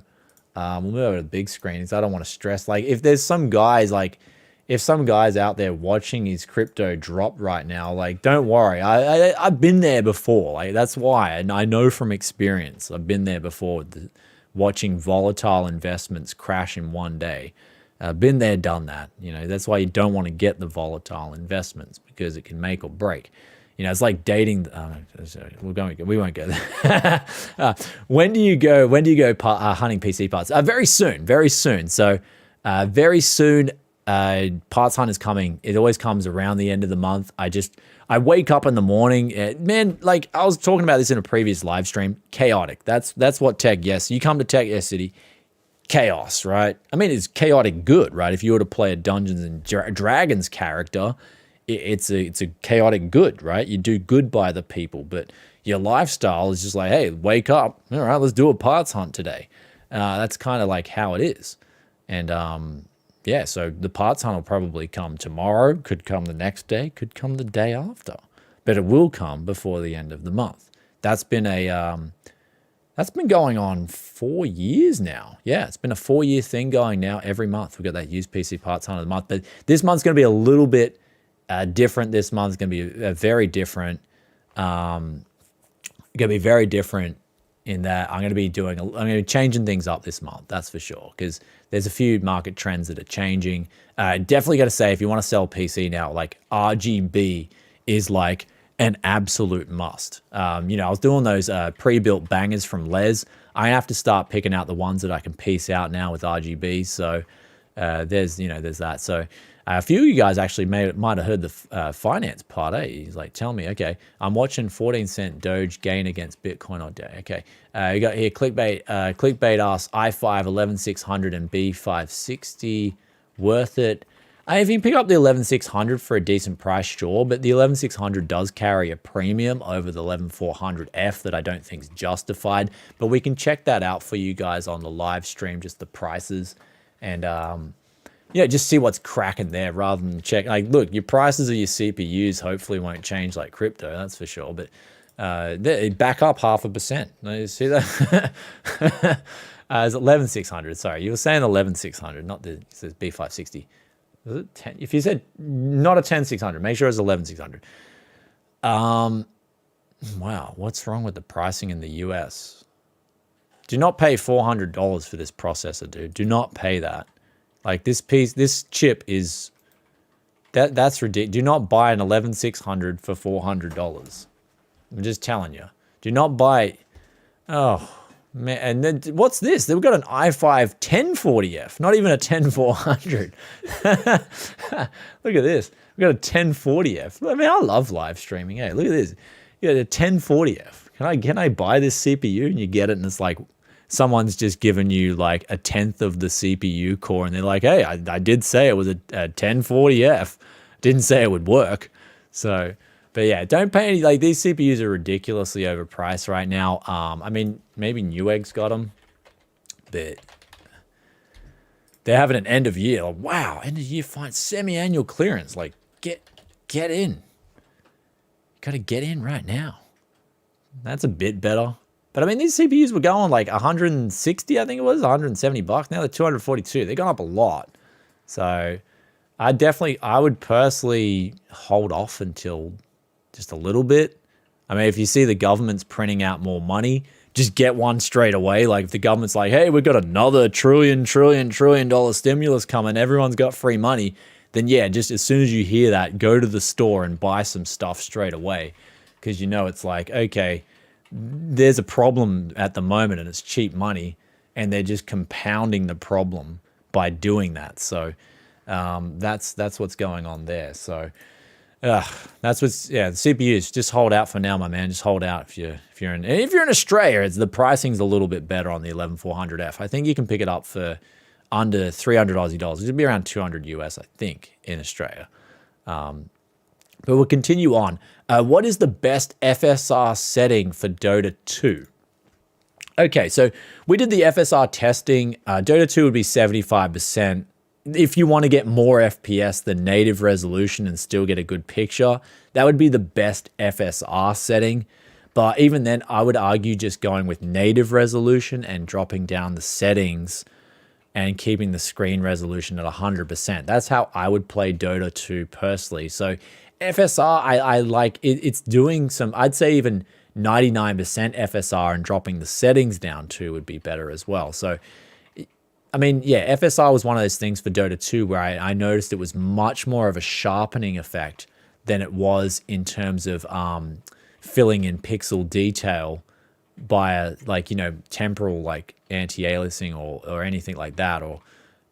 We'll move over to the big screen because I don't want to stress. Like, if there's some guys, like, if some guys out there watching his crypto drop right now, like, don't worry. I've been there before. Like, that's why. And I know from experience. I've been there before watching volatile investments crash in one day. Been there, done that. You know, that's why you don't want to get the volatile investments because it can make or break. You know, it's like dating. We won't go there. When do you go hunting PC parts? Very soon, very soon. So very soon, Parts Hunt is coming. It always comes around the end of the month. I wake up in the morning, man, like I was talking about this in a previous live stream, chaotic. That's what tech, yes. You come to Tech Yes City, chaos, right? I mean, it's chaotic good, right? If you were to play a Dungeons and Dragons character, it's a chaotic good, right? You do good by the people, but your lifestyle is just like, hey, wake up. All right, let's do a parts hunt today. That's kind of like how it is. And yeah, so the parts hunt will probably come tomorrow, could come the next day, could come the day after, but it will come before the end of the month. That's been going on 4 years now. Yeah, it's been a 4-year thing going now every month. We've got that used PC parts hunt of the month. But this month's going to be a little bit different. This month's going to be very different. Going to be very different in that I'm going to be changing things up this month. That's for sure. Because there's a few market trends that are changing. Definitely got to say, if you want to sell PC now, like RGB is like an absolute must. You know, I was doing those pre-built bangers from Les. I have to start picking out the ones that I can piece out now with RGB. So there's that. So a few of you guys actually might have heard the finance part. He's like, tell me, okay, I'm watching 14-cent Doge gain against Bitcoin all day. Okay, you got here clickbait asks i5 11600 and B560 worth it. If you can pick up the 11600 for a decent price, sure, but the 11600 does carry a premium over the 11400F that I don't think is justified. But we can check that out for you guys on the live stream, just the prices. And yeah, just see what's cracking there rather than check. Like, look, your prices of your CPUs hopefully won't change like crypto, that's for sure. But they back up 0.5%. You see that? It's 11,600. Sorry, you were saying 11,600, not the, it says B560. Was it 10? If you said not a 10,600, make sure it's 11,600. Wow, what's wrong with the pricing in the US? Do not pay $400 for this processor, dude. Do not pay that. Like this chip is, that's ridiculous. Do not buy an 11,600 for $400. I'm just telling you. Do not buy, oh man. And then what's this? They've got an i5 1040F, not even a 10400. Look at this. We've got a 1040F. I mean, I love live streaming. Hey, look at this. You got a 1040F. Can I buy this CPU? And you get it, and it's like someone's just given you like a tenth of the CPU core, and they're like, hey, I did say it was a 1040F. Didn't say it would work. So, but yeah, don't pay any, like these CPUs are ridiculously overpriced right now. I mean, maybe Newegg's got them, but they're having an end of year. Like, wow, end of year fine, semi-annual clearance. Like, get in. Got to get in right now. That's a bit better. But I mean, these CPUs were going like 160, I think it was, 170 bucks. Now they're 242. They've gone up a lot. So I would personally hold off until just a little bit. I mean, if you see the government's printing out more money, just get one straight away. Like if the government's like, hey, we've got another trillion dollar stimulus coming, everyone's got free money, then yeah, just as soon as you hear that, go to the store and buy some stuff straight away. Because you know it's like, okay, there's a problem at the moment and it's cheap money, and they're just compounding the problem by doing that. So that's what's going on there. So that's what's, yeah, the CPUs, just hold out for now, my man. Just hold out if you're in Australia. It's the pricing's a little bit better on the 11400F. I think you can pick it up for under 300 Aussie dollars. It'd be around 200 US, I think, in Australia. But we'll continue on. What is the best FSR setting for Dota 2? Okay, so we did the FSR testing. Dota 2 would be 75%. If you want to get more FPS than native resolution and still get a good picture, that would be the best FSR setting. But even then, I would argue just going with native resolution and dropping down the settings and keeping the screen resolution at 100%. That's how I would play Dota 2 personally. So FSR, I like it, it's doing some, I'd say even 99% FSR, and dropping the settings down too would be better as well. So, I mean, yeah, FSR was one of those things for Dota 2 where I noticed it was much more of a sharpening effect than it was in terms of filling in pixel detail by a, like, you know, temporal like anti-aliasing or anything like that, or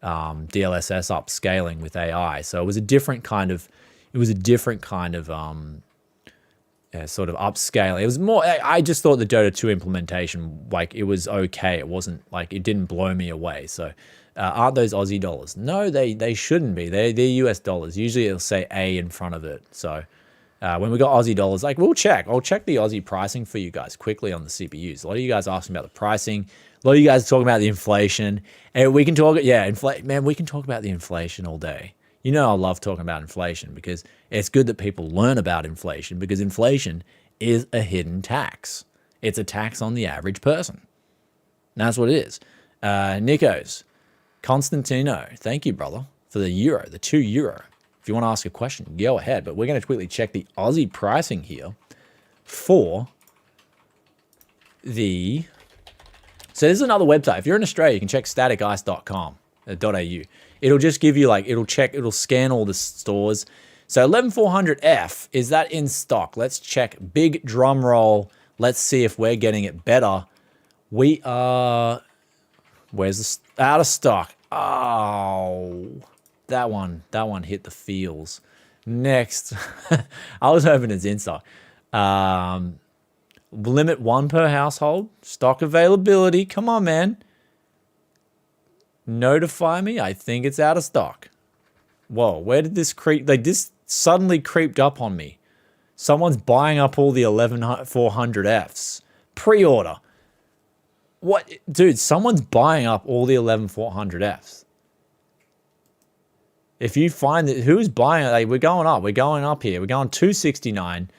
DLSS upscaling with AI. So it was a different kind of, sort of upscale. It was more, I just thought the Dota 2 implementation, like, it was okay. It wasn't like, it didn't blow me away. So aren't those Aussie dollars? No, they shouldn't be. They're US dollars. Usually it'll say A in front of it. So when we got Aussie dollars, like, I'll check the Aussie pricing for you guys quickly on the CPUs. A lot of you guys asking about the pricing. A lot of you guys are talking about the inflation. And we can talk, man, we can talk about the inflation all day. You know, I love talking about inflation because it's good that people learn about inflation, because inflation is a hidden tax. It's a tax on the average person. And that's what it is. Nikos, Constantino, thank you, brother, for the euro, the €2. If you want to ask a question, go ahead. But we're going to quickly check the Aussie pricing here for the... So this is another website. If you're in Australia, you can check staticice.com.au. It'll just give you like, it'll scan all the stores. So 11400F, is that in stock? Let's check. Big drum roll. Let's see if we're getting it better. We are, where's this? Out of stock. Oh, that one hit the feels. Next, I was hoping it's in stock. Limit 1 per household. Stock availability. Come on, man. Notify me. I think it's out of stock. Whoa, where did this creep? Like, this suddenly creeped up on me. Someone's buying up all the 11400Fs. Pre-order. What? Dude, someone's buying up all the 11400Fs. If you find that who's buying it, like we're going up here. We're going 269.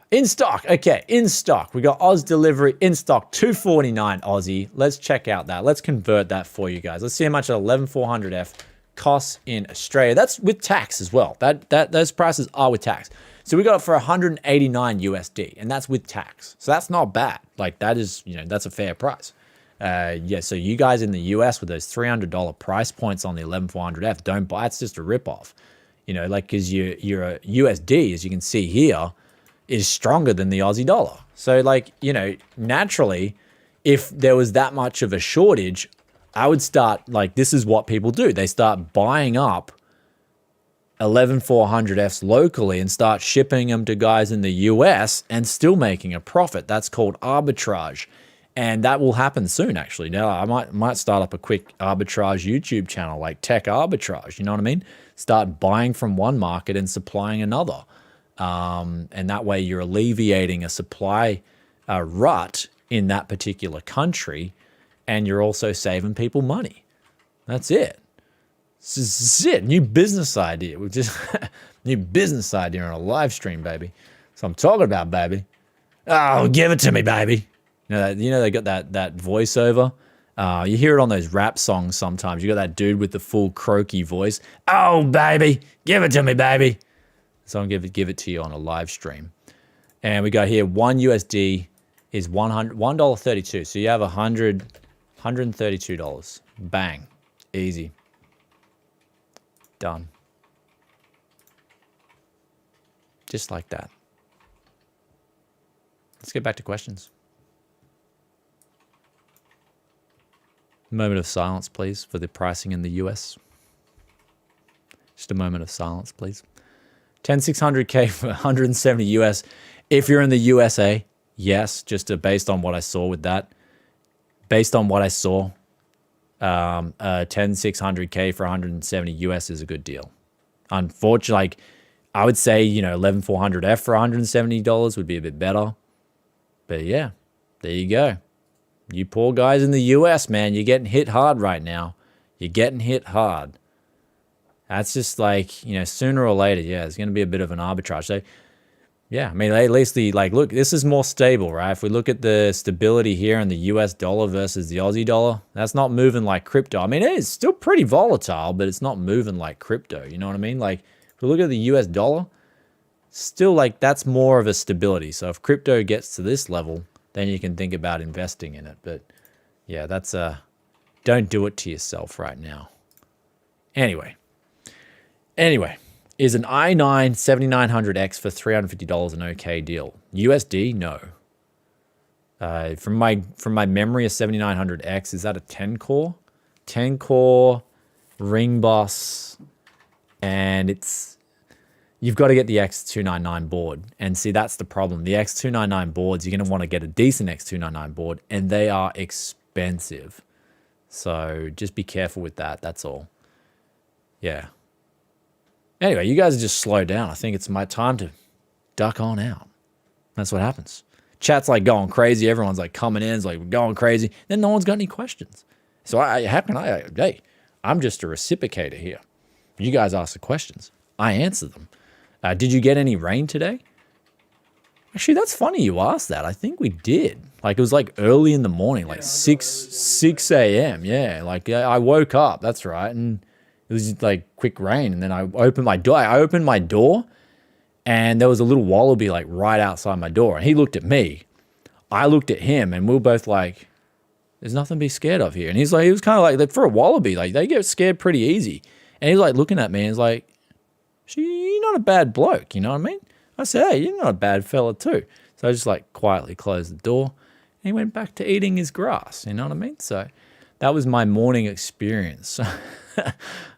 In stock, okay, in stock. We got Oz delivery in stock, 249 Aussie. Let's check out that. Let's convert that for you guys. Let's see how much an 11400F costs in Australia. That's with tax as well. Those prices are with tax. So we got it for 189 USD, and that's with tax. So that's not bad. Like that is, that's a fair price. Yeah, so you guys in the US with those $300 price points on the 11400F, don't buy. It's just a ripoff. Like because your USD, as you can see here, is stronger than the Aussie dollar. So like, naturally, if there was that much of a shortage, I would start, like, this is what people do. They start buying up 11400Fs locally and start shipping them to guys in the US and still making a profit. That's called arbitrage. And that will happen soon, actually. Now, I might start up a quick arbitrage YouTube channel, like tech arbitrage, you know what I mean? Start buying from one market and supplying another. And that way you're alleviating a supply rut in that particular country, and you're also saving people money. That's it. This is it. New business idea. We just new business idea on a live stream, baby. So I'm talking about, baby. Oh, give it to me, baby. They got that voiceover. You hear it on those rap songs sometimes. You got that dude with the full croaky voice. Oh, baby, give it to me, baby. So I'm gonna give it to you on a live stream. And we got here, one USD is $1.32. So you have $132. Bang. Easy. Done. Just like that. Let's get back to questions. Moment of silence, please, for the pricing in the US. Just a moment of silence, please. 10600K for 170 US. If you're in the USA, yes, just based on what I saw with that. Based on what I saw, 10600K for 170 US is a good deal. Unfortunately, like, I wowould say, 11400F for $170 would be a bit better. But yeah, there you go. You poor guys in the US, man, you're getting hit hard right now. You're getting hit hard. That's just like, sooner or later, yeah, it's going to be a bit of an arbitrage. So, yeah, I mean, at least look, this is more stable, right? If we look at the stability here in the US dollar versus the Aussie dollar, that's not moving like crypto. I mean, it is still pretty volatile, but it's not moving like crypto. You know what I mean? Like, if we look at the US dollar, still like that's more of a stability. So if crypto gets to this level, then you can think about investing in it. But yeah, that's don't do it to yourself right now. Anyway, is an i9 7900X for $350 an okay deal? USD, no. From my memory, a 7900X, is that a 10 core? 10 core ring bus, and you've got to get the X299 board. And see, that's the problem. The X299 boards, you're going to want to get a decent X299 board, and they are expensive. So just be careful with that. That's all. Yeah. Anyway, you guys are just slow down. I think it's my time to duck on out. That's what happens. Chat's like going crazy. Everyone's like coming in. It's like, we're going crazy. Then no one's got any questions. So hey, I'm just a reciprocator here. You guys ask the questions. I answer them. Did you get any rain today? Actually, that's funny you asked that. I think we did. Like, it was like early in the morning, like 6 a.m. Yeah, like I woke up. That's right. And it was like quick rain. And then I opened my door. And there was a little wallaby like right outside my door. And he looked at me. I looked at him, and we were both like, there's nothing to be scared of here. And he was kind of like, for a wallaby, like they get scared pretty easy. And he's like looking at me and he's like, you're not a bad bloke, you know what I mean? I said, hey, you're not a bad fella too. So I just like quietly closed the door, and he went back to eating his grass, you know what I mean? So that was my morning experience.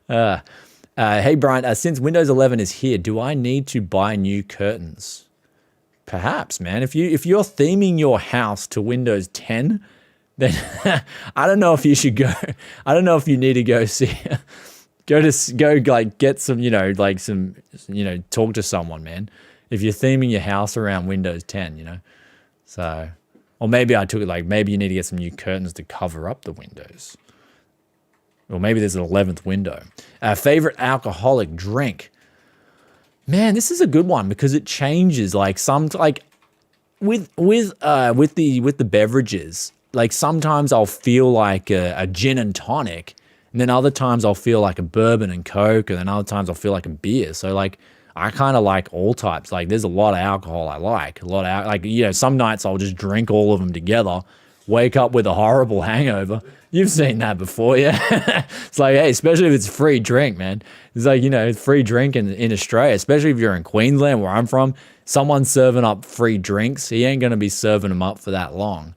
Hey, Brian, since Windows 11 is here, do I need to buy new curtains? Perhaps, man. If you're theming your house to Windows 10, then I don't know if you should go. I don't know if you need to go see, go like get some, talk to someone, man. If you're theming your house around Windows 10, so, or maybe I took it like maybe you need to get some new curtains to cover up the windows. Or maybe there's an 11th window. Favorite alcoholic drink. Man, this is a good one because it changes. Like with the beverages, like sometimes I'll feel like a gin and tonic, and then other times I'll feel like a bourbon and Coke, and then other times I'll feel like a beer. So like I kind of like all types. Like there's a lot of alcohol I like. Some nights I'll just drink all of them together, wake up with a horrible hangover. You've seen that before, yeah? It's like, hey, especially if it's free drink, man. It's like, free drink in Australia, especially if you're in Queensland, where I'm from, someone's serving up free drinks. He ain't going to be serving them up for that long.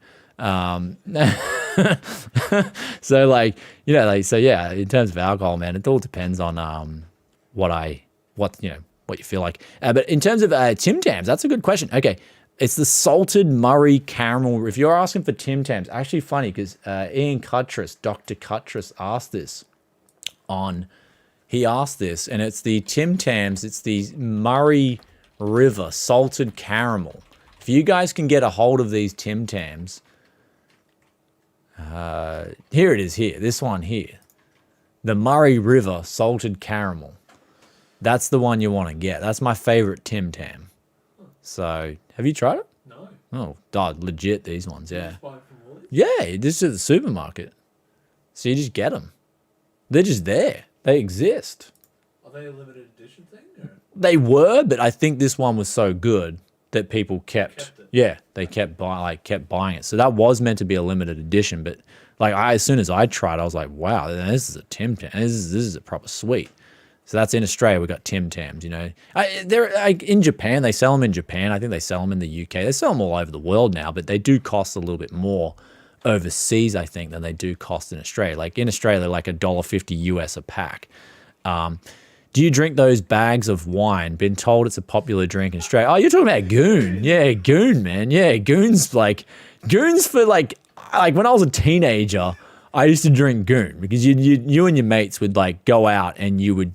So yeah, in terms of alcohol, man, it all depends on what you feel like. But in terms of Tim Tams, that's a good question. Okay. It's the salted Murray caramel. If you're asking for Tim Tams, actually funny because Ian Cuttress, Dr. Cuttress asked this he asked this, and it's the Tim Tams, it's the Murray River salted caramel. If you guys can get a hold of these Tim Tams, here it is here, this one here. The Murray River salted caramel. That's the one you want to get. That's my favorite Tim Tam. So, have you tried it? No. Oh, God, legit, these ones, yeah. Buy it from Woolies? Yeah, this is at the supermarket. So you just get them. They're just there. They exist. Are they a limited edition thing? Or? They were, but I think this one was so good that people kept it. Yeah, they kept buying it. So that was meant to be a limited edition, but as soon as I tried, I was like, wow, this is a Tim Tam. This is a proper sweet. So that's in Australia. We've got Tim Tams, They're in Japan. They sell them in Japan. I think they sell them in the UK. They sell them all over the world now, but they do cost a little bit more overseas, I think, than they do cost in Australia. Like in Australia, they're like $1.50 US a pack. Do you drink those bags of wine? Been told it's a popular drink in Australia. Oh, you're talking about Goon. Yeah, Goon, man. Yeah, Goon's for when I was a teenager, I used to drink Goon because you and your mates would go out and you would,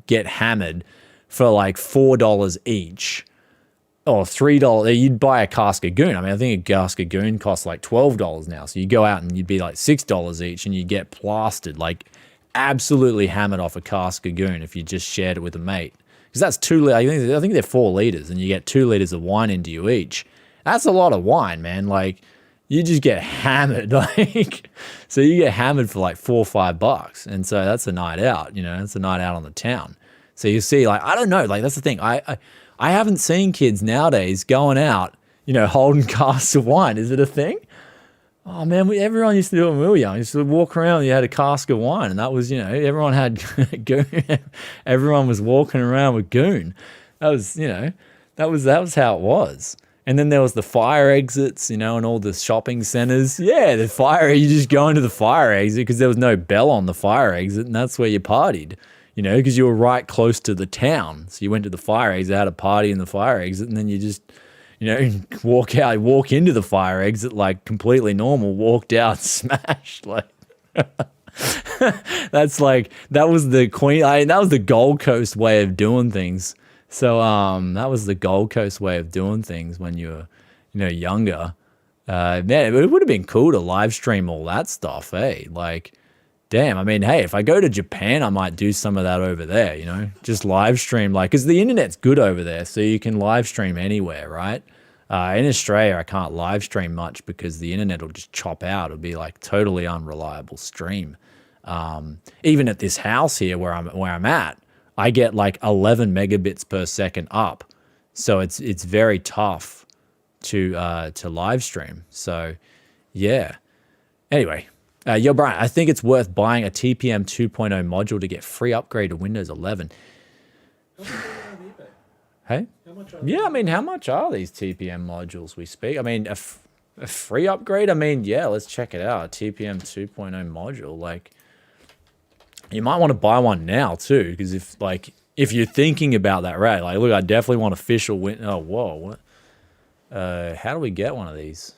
get hammered for $4 each or $3. You'd buy a cask of Goon. I mean, I think a cask of Goon costs $12 now. So you go out and you'd be $6 each and you get plastered, absolutely hammered off a cask of Goon if you just shared it with a mate. Because that's 2 liters. I think they're 4 liters and you get 2 liters of wine into you each. That's a lot of wine, man. You just get hammered, so you get hammered for $4 or $5, and so that's a night out, it's a night out on the town. So you see, I don't know, that's the thing. I haven't seen kids nowadays going out, holding casks of wine. Is it a thing? Oh man, everyone used to do it when we were young. You used to walk around and you had a cask of wine, and that was, everyone had Goon. Everyone was walking around with Goon. That was, that was how it was. And then there was the fire exits, and all the shopping centers. Yeah, you just go into the fire exit because there was no bell on the fire exit, and that's where you partied, because you were right close to the town. So you went to the fire exit, had a party in the fire exit, and then you just, walk into the fire exit completely normal, walked out, smashed, that's that was the that was the Gold Coast way of doing things. So that was the Gold Coast way of doing things when you were, younger. Man, it would have been cool to live stream all that stuff, eh? Damn, I mean, hey, if I go to Japan, I might do some of that over there, just live stream, because the internet's good over there, so you can live stream anywhere, right? In Australia, I can't live stream much because the internet will just chop out. It'll be totally unreliable stream. Even at this house here where I'm at, I get 11 megabits per second up, so it's very tough to live stream. So, yeah. Anyway, yo, Brian, I think it's worth buying a TPM 2.0 module to get free upgrade to Windows 11. How much are they on eBay? Hey? How much are Yeah, I mean, how much are these TPM modules we speak? I mean, a free upgrade? I mean, yeah, let's check it out. A TPM 2.0 module, you might want to buy one now too, because if you're thinking about that, right? Look, I definitely want official win. Oh, whoa, what? How do we get one of these?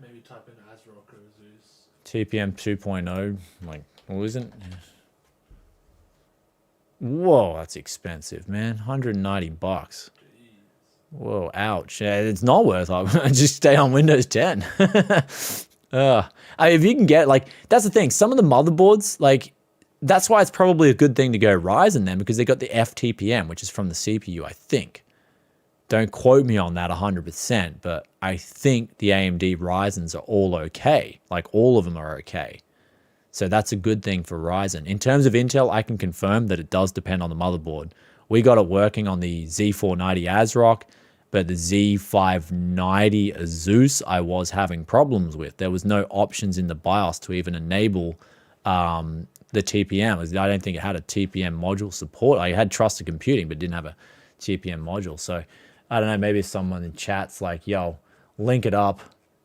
Maybe type in Azrock or Zeus. TPM 2.0, what isn't? Whoa, that's expensive, man. $190. Jeez. Whoa, ouch. Yeah, it's not worth it. Just stay on Windows 10. If you can get that's the thing. Some of the motherboards, that's why it's probably a good thing to go Ryzen then, because they got the FTPM, which is from the CPU, I think. Don't quote me on that 100%, but I think the AMD Ryzens are all okay. Like all of them are okay. So that's a good thing for Ryzen. In terms of Intel, I can confirm that it does depend on the motherboard. We got it working on the Z490 ASRock, but the Z590 Asus I was having problems with. There was no options in the BIOS to even enable the TPM. I don't think it had a TPM module support. I had trusted computing, but didn't have a TPM module. So I don't know, maybe someone in chat's like, yo, link it up,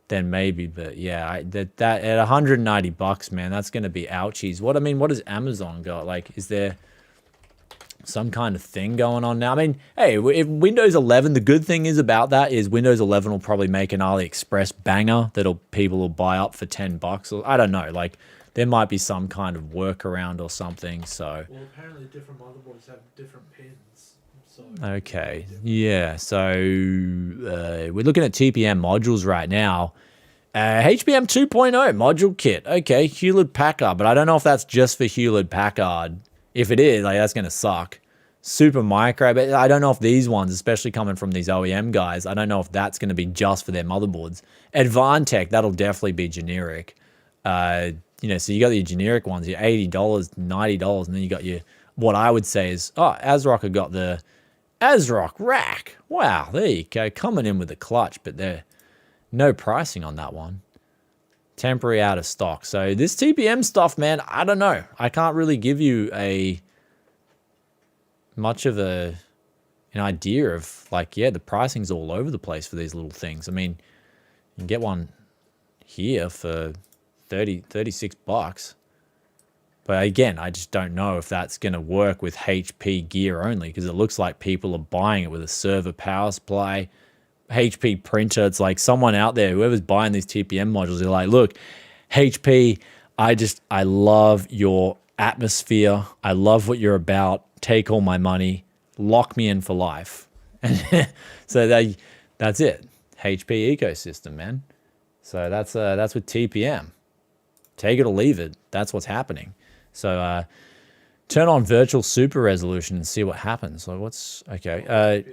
then maybe. But yeah, that at 190 bucks, man, that's going to be ouchies. What does Amazon got? Like, is there some kind of thing going on now? I mean, hey, if Windows 11, the good thing is about that is Windows 11 will probably make an AliExpress banger people will buy up for 10 bucks. Or I don't know, like there might be some kind of workaround or something. So well, apparently different motherboards have different pins. So okay, yeah. So we're looking at TPM modules right now. HBM 2.0 module kit. Okay, Hewlett Packard, but I don't know if that's just for Hewlett Packard. If it is, like that's gonna suck. Super Micro, but I don't know if these ones, especially coming from these OEM guys, I don't know if that's gonna be just for their motherboards. Advantech, that'll definitely be generic. So you got your generic ones, your $80, $90, and then you got your, what I would say is, ASRock have got the ASRock rack. Wow, there you go, coming in with a clutch, but they're no pricing on that one. Temporary out of stock. So this TPM stuff, man, I don't know. I can't really give you much of an idea of like, yeah, the pricing's all over the place for these little things. I mean, you can get one here for 36 bucks. But again, I just don't know if that's going to work with HP gear only, because it looks like people are buying it with a server power supply, HP printer. It's like someone out there, whoever's buying these TPM modules, they're like, look, HP, I love your atmosphere. I love what you're about. Take all my money. Lock me in for life. So that's it. HP ecosystem, man. So that's with TPM. Take it or leave it. That's what's happening. So turn on virtual super resolution and see what happens. So what's okay?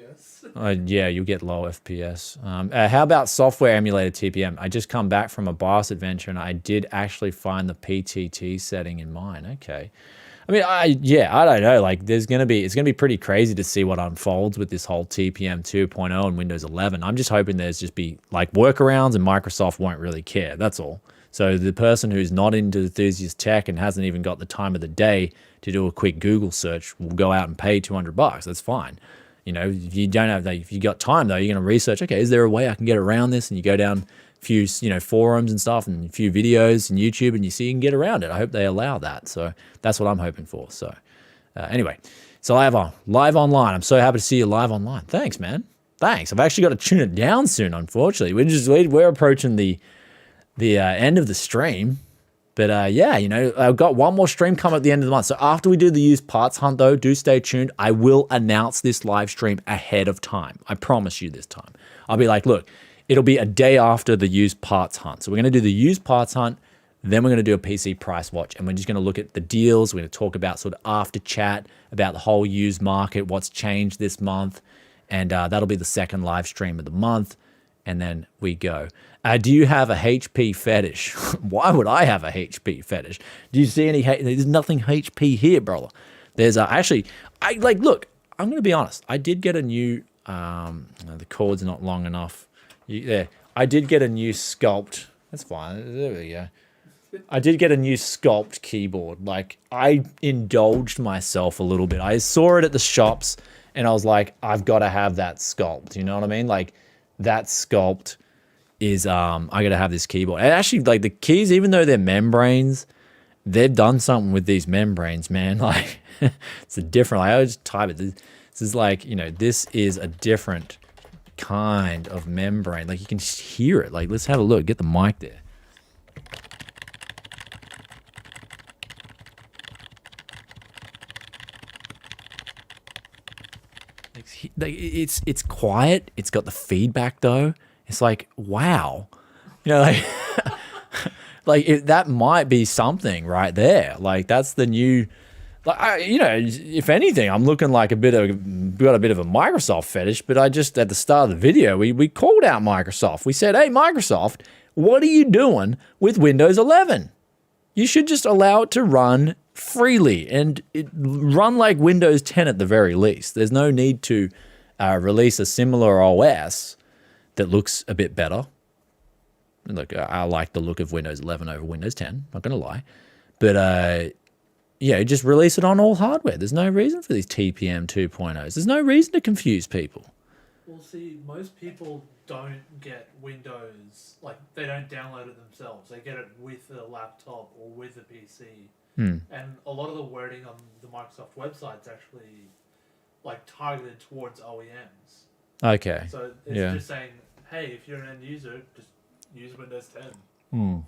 Yeah, you'll get low FPS. How about software emulated TPM? I just come back from a BIOS adventure and I did actually find the PTT setting in mine. Okay. I mean, I don't know. Like, it's gonna be pretty crazy to see what unfolds with this whole TPM 2.0 and Windows 11. I'm just hoping there's just be like workarounds and Microsoft won't really care. That's all. So the person who's not into enthusiast tech and hasn't even got the time of the day to do a quick Google search will go out and pay $200. That's fine. You know, if you don't have, if you got time though, you're going to research, okay, is there a way I can get around this? And you go down a few, forums and stuff and a few videos and YouTube and you see you can get around it. I hope they allow that. So that's what I'm hoping for. So anyway, it's live online. I'm so happy to see you live online. Thanks, man. Thanks. I've actually got to tune it down soon, unfortunately. We're approaching the end of the stream. But yeah, I've got one more stream coming at the end of the month. So after we do the used parts hunt, though, do stay tuned. I will announce this live stream ahead of time. I promise you this time. I'll be like, look, it'll be a day after the used parts hunt. So we're going to do the used parts hunt. Then we're going to do a PC price watch. And we're just going to look at the deals. We're going to talk about sort of after chat about the whole used market, what's changed this month. And that'll be the second live stream of the month. And then we go. Do you have a HP fetish? Why would I have a HP fetish? Do you see any? There's nothing HP here, brother. There's actually, look, I'm going to be honest. I did get a new, the cord's not long enough. There. I did get a new sculpt. That's fine. There we go. I did get a new sculpt keyboard. Like, I indulged myself a little bit. I saw it at the shops and I was like, I've got to have that sculpt. You know what I mean? Like, that sculpt is I gotta have this keyboard. And actually, like, the keys, even though they're membranes, they've done something with these membranes, man. Like, it's a different, I always type it. This is like, this is a different kind of membrane. Like, you can just hear it. Like, let's have a look. Get the mic there. It's quiet. It's got the feedback though. It's like, wow, like like that might be something right there. Like that's the new, like you know, if anything, I'm looking like got a bit of a Microsoft fetish. But I just at the start of the video, we called out Microsoft. We said, hey, Microsoft, what are you doing with Windows 11? You should just allow it to run freely and run like Windows 10 at the very least. There's no need to release a similar OS that looks a bit better. Look, I like the look of Windows 11 over Windows 10, not going to lie. But, yeah, just release it on all hardware. There's no reason for these TPM 2.0s. There's no reason to confuse people. Well, see, most people don't get Windows, like, they don't download it themselves. They get it with a laptop or with a PC. And a lot of the wording on the Microsoft website's actually, like, targeted towards OEMs. Okay. So it's just saying, hey, if you're an end user, just use Windows 10.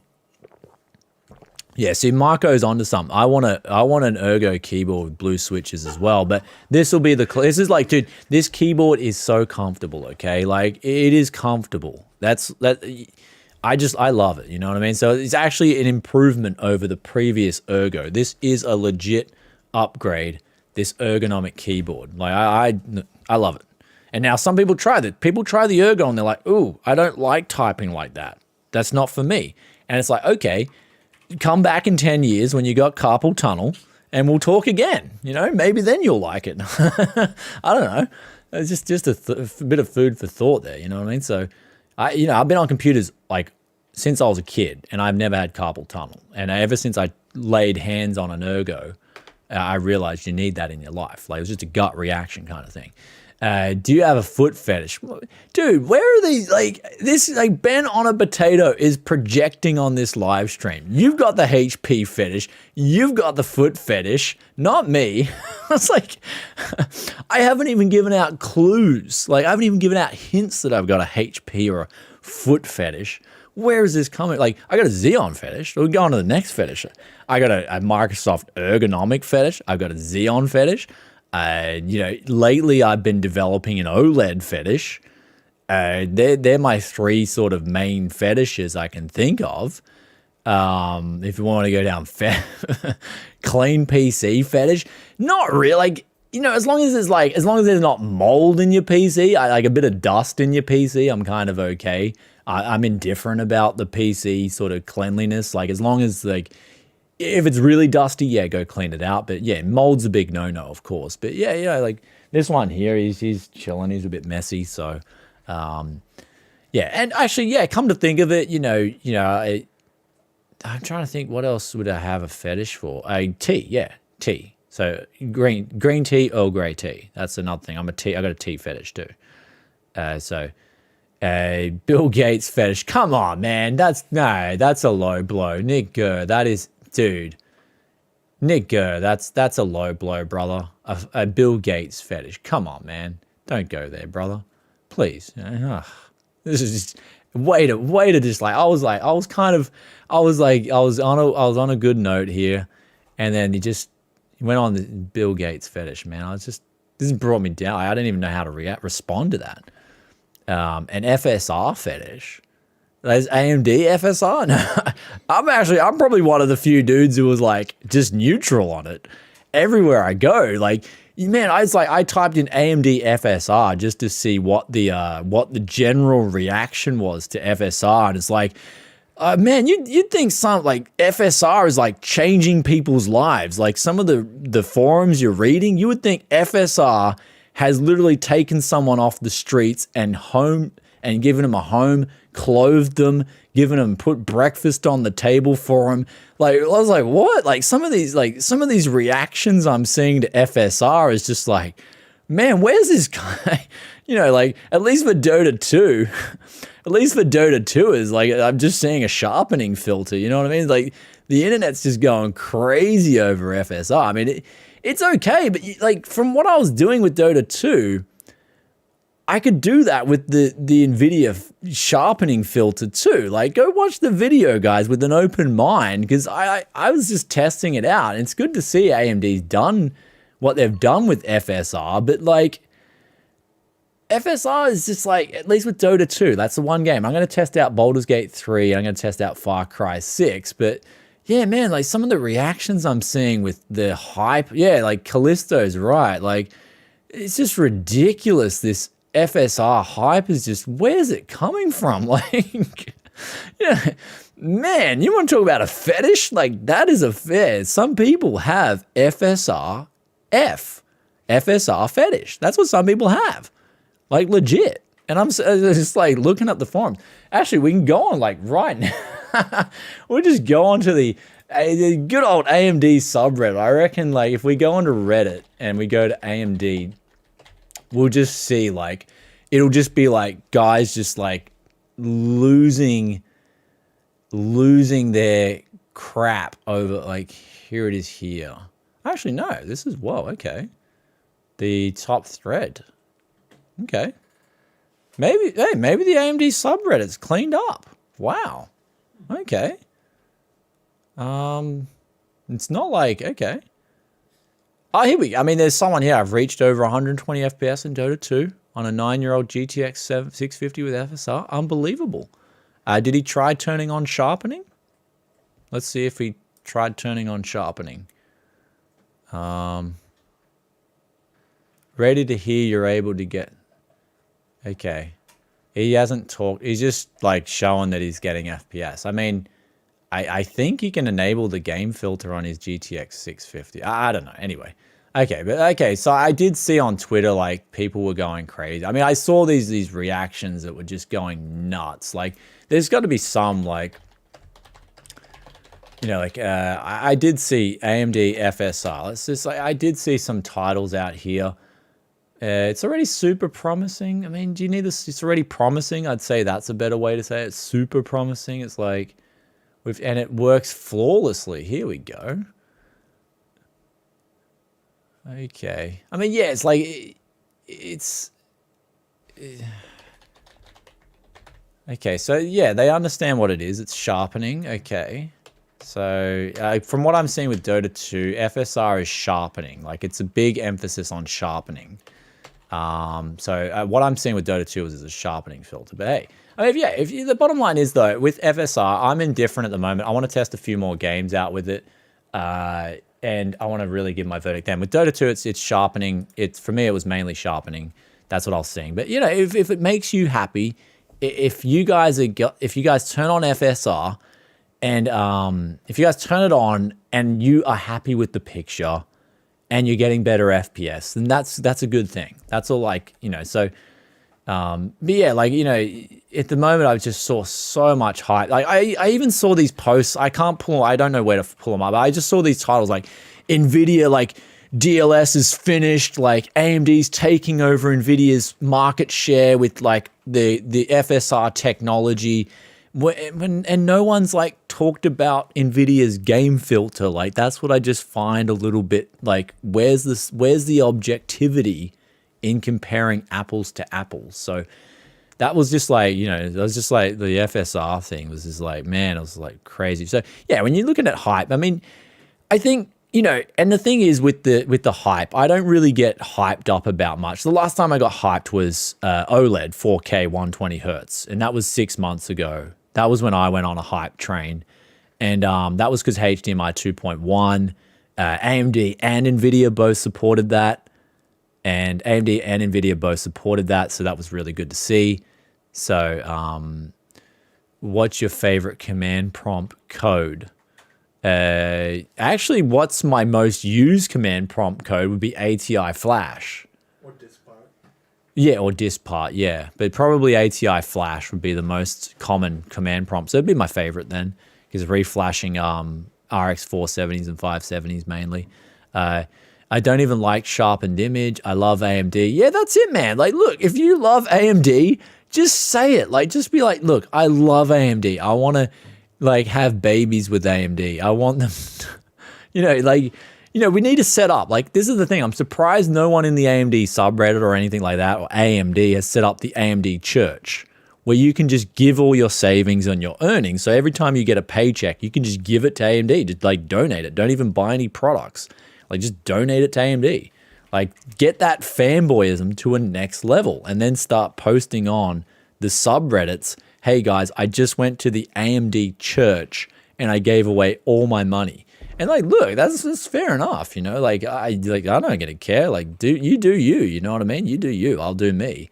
Yeah, see, Marco's onto something. I want an Ergo keyboard with blue switches as well. But this will be this is like, dude, this keyboard is so comfortable. Okay, like it is comfortable. I love it. You know what I mean? So it's actually an improvement over the previous Ergo. This is a legit upgrade. This ergonomic keyboard, like I love it. And now some people try that. People try the Ergo and they're like, ooh, I don't like typing like that. That's not for me. And it's like, okay. Come back in 10 years when you got carpal tunnel and we'll talk again. You know, maybe then you'll like it. I don't know. It's just a bit of food for thought there. You know what I mean? So, I've been on computers like since I was a kid and I've never had carpal tunnel. And ever since I laid hands on an Ergo, I realized you need that in your life. Like it was just a gut reaction kind of thing. Do you have a foot fetish? Dude, where are these? Like, this, like, Ben on a Potato is projecting on this live stream. You've got the HP fetish. You've got the foot fetish. Not me. It's like, I haven't even given out clues. Like, I haven't even given out hints that I've got a HP or a foot fetish. Where is this coming? Like, I got a Xeon fetish. We'll go on to the next fetish. I got a Microsoft ergonomic fetish. I've got a Xeon fetish. Lately I've been developing an OLED fetish. They're my three sort of main fetishes I can think of. If you want to go down clean PC fetish, not really. Like, as long as there's not mold in your PC, like a bit of dust in your PC, I'm kind of okay. I'm indifferent about the PC sort of cleanliness. Like as long as like, if it's really dusty, yeah, go clean it out. But yeah, mold's a big no-no, of course. But yeah, like this one here, he's chilling. He's a bit messy. So, yeah. And actually, yeah, come to think of it, I'm trying to think what else would I have a fetish for? Tea, yeah, tea. So green tea, Earl Grey tea. That's another thing. I got a tea fetish too. Bill Gates fetish. Come on, man. That's a low blow. Nick Gurr, that is. Dude, Nick Gurr, that's a low blow, brother. A Bill Gates fetish. Come on, man. Don't go there, brother. Please. This is just way to just like I was on a good note here, and then he went on the Bill Gates fetish, man. This brought me down. I didn't even know how to respond to that. An FSR fetish. There's AMD FSR. No, I'm probably one of the few dudes who was like just neutral on it. Everywhere I go, like, man, I typed in AMD FSR just to see what the general reaction was to FSR, and it's like, man, you'd think some like FSR is like changing people's lives. Like some of the forums you're reading, you would think FSR has literally taken someone off the streets and given them a home, clothed them, put breakfast on the table for them. Like I was like, what? Like some of these reactions I'm seeing to FSR is just like, man, where's this guy? Like at least for Dota 2 is like I'm just seeing a sharpening filter. You know what I mean? Like the internet's just going crazy over FSR. I mean, it's okay, but like from what I was doing with Dota 2. I could do that with the Nvidia sharpening filter too. Like, go watch the video, guys, with an open mind, because I was just testing it out. And it's good to see AMD's done what they've done with FSR, but like, FSR is just like, at least with Dota 2, that's the one game. I'm going to test out Baldur's Gate 3. I'm going to test out Far Cry 6. But yeah, man, like some of the reactions I'm seeing with the hype. Yeah, like Callisto's right. Like, it's just ridiculous. This FSR hype is just, where's it coming from? Like, yeah, man, you want to talk about a fetish? Like, that is a fair. Some people have FSR fetish. That's what some people have. Like, legit. And I'm just like looking up the forums. Actually, we can go on like right now. We'll just go on to the good old AMD subreddit. I reckon like if we go onto Reddit and we go to AMD, we'll just see like, it'll just be like guys just like losing their crap over like, here it is here. Actually, no, this is, whoa, okay. The top thread. Okay. Maybe, hey, maybe the AMD subreddit's cleaned up. Wow. Okay. It's not like, okay. Oh, here we go. I mean, there's someone here. I've reached over 120 FPS in Dota 2 on a 9-year-old GTX 650 with FSR. Unbelievable. Did he try turning on sharpening? Let's see if he tried turning on sharpening. Ready to hear you're able to get... Okay. He hasn't talked. He's just like showing that he's getting FPS. I mean, I think he can enable the game filter on his GTX 650. I don't know. Anyway. Okay. But okay. So I did see on Twitter, like people were going crazy. I mean, I saw these reactions that were just going nuts. Like there's got to be some like, you know, like I did see AMD FSR. Let's just like, I did see some titles out here. It's already super promising. I mean, do you need this? It's already promising. I'd say that's a better way to say it. It's super promising. It's like, and it works flawlessly. Here we go. Okay. I mean, yeah, it's like, okay, so yeah, they understand what it is. It's sharpening. Okay. So from what I'm seeing with Dota 2, FSR is sharpening. Like it's a big emphasis on sharpening. So what I'm seeing with Dota 2 is a sharpening filter. But hey, I mean, if the bottom line is though, with FSR, I'm indifferent at the moment. I want to test a few more games out with it. And I want to really give my verdict then. With Dota 2, it's sharpening. For me, it was mainly sharpening. That's what I was seeing. But you know, if it makes you happy, if you guys turn on FSR and if you guys turn it on and you are happy with the picture and you're getting better FPS, then that's a good thing. That's all, like, you know, so but yeah, like, you know, at the moment I just saw so much hype. Like I even saw these posts. I don't know where to pull them up, but I just saw these titles like Nvidia, like DLS is finished, like AMD's taking over Nvidia's market share with like the FSR technology. And no one's like talked about Nvidia's game filter. Like that's what I just find a little bit like, where's the objectivity in comparing apples to apples? So that was just like, you know, that was just like the FSR thing was just like, man, it was like crazy. So yeah, when you're looking at hype, I mean, I think, you know, and the thing is with the hype, I don't really get hyped up about much. The last time I got hyped was OLED 4K 120 hertz, and that was 6 months ago. That was when I went on a hype train, and that was because HDMI 2.1, AMD and Nvidia both supported that, and AMD and Nvidia both supported that, so that was really good to see. So, what's your favorite command prompt code? Actually, what's my most used command prompt code would be ATI Flash. Or diskpart. Yeah, or diskpart, yeah. But probably ATI Flash would be the most common command prompt. So it'd be my favorite then, because reflashing RX 470s and 570s mainly. I don't even like sharpened image. I love AMD. Yeah, that's it, man. Like, look, if you love AMD, just say it. Like, just be like, look, I love AMD. I want to, like, have babies with AMD. I want them, you know, like, you know, we need to set up. Like, this is the thing. I'm surprised no one in the AMD subreddit or anything like that, or AMD, has set up the AMD church, where you can just give all your savings on your earnings. So every time you get a paycheck, you can just give it to AMD. Just, like, donate it. Don't even buy any products. Like, just donate it to AMD. Like, get that fanboyism to a next level and then start posting on the subreddits. Hey guys, I just went to the AMD church and I gave away all my money. And like, look, that's fair enough, you know. Like, I'm not gonna care. Like, do you, you know what I mean? You do you. I'll do me.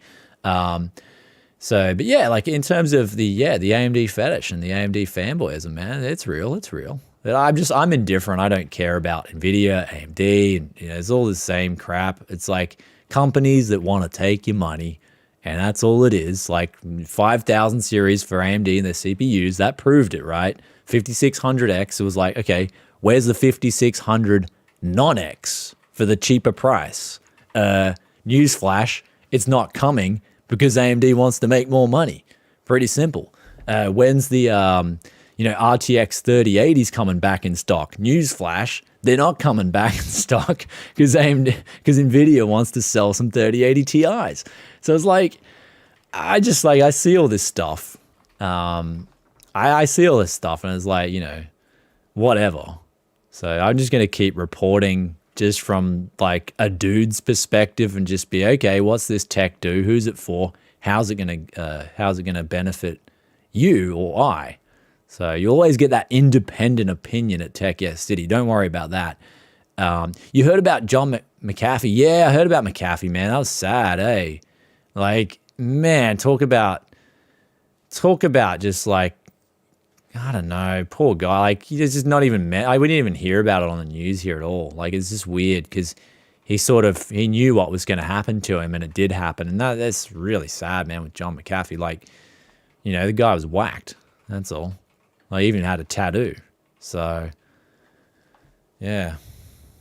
So, but yeah, like in terms of the AMD fetish and the AMD fanboyism, man, it's real. It's real. But I'm indifferent. I don't care about Nvidia, AMD, and you know, it's all the same crap. It's like companies that want to take your money, and that's all it is. Like 5,000 series for AMD and their CPUs, that proved it, right? 5600X, it was like, okay, where's the 5600 non-X for the cheaper price? Newsflash, it's not coming because AMD wants to make more money. Pretty simple. When's the RTX 3080s coming back in stock? Newsflash, they're not coming back in stock because Nvidia wants to sell some 3080 Ti's. So it's like, I see all this stuff. I see all this stuff and it's like, you know, whatever. So I'm just going to keep reporting just from like a dude's perspective and just be, okay, what's this tech do? Who's it for? How's it going to benefit you or I? So you always get that independent opinion at Tech Yes City. Don't worry about that. You heard about John McAfee? Yeah, I heard about McAfee, man. That was sad, eh? Like, man, talk about just like, I don't know, poor guy. Like, he's just not even we didn't even hear about it on the news here at all. Like, it's just weird because he knew what was going to happen to him and it did happen. And that's really sad, man, with John McAfee. Like, you know, the guy was whacked. That's all. Like, he even had a tattoo. So, yeah,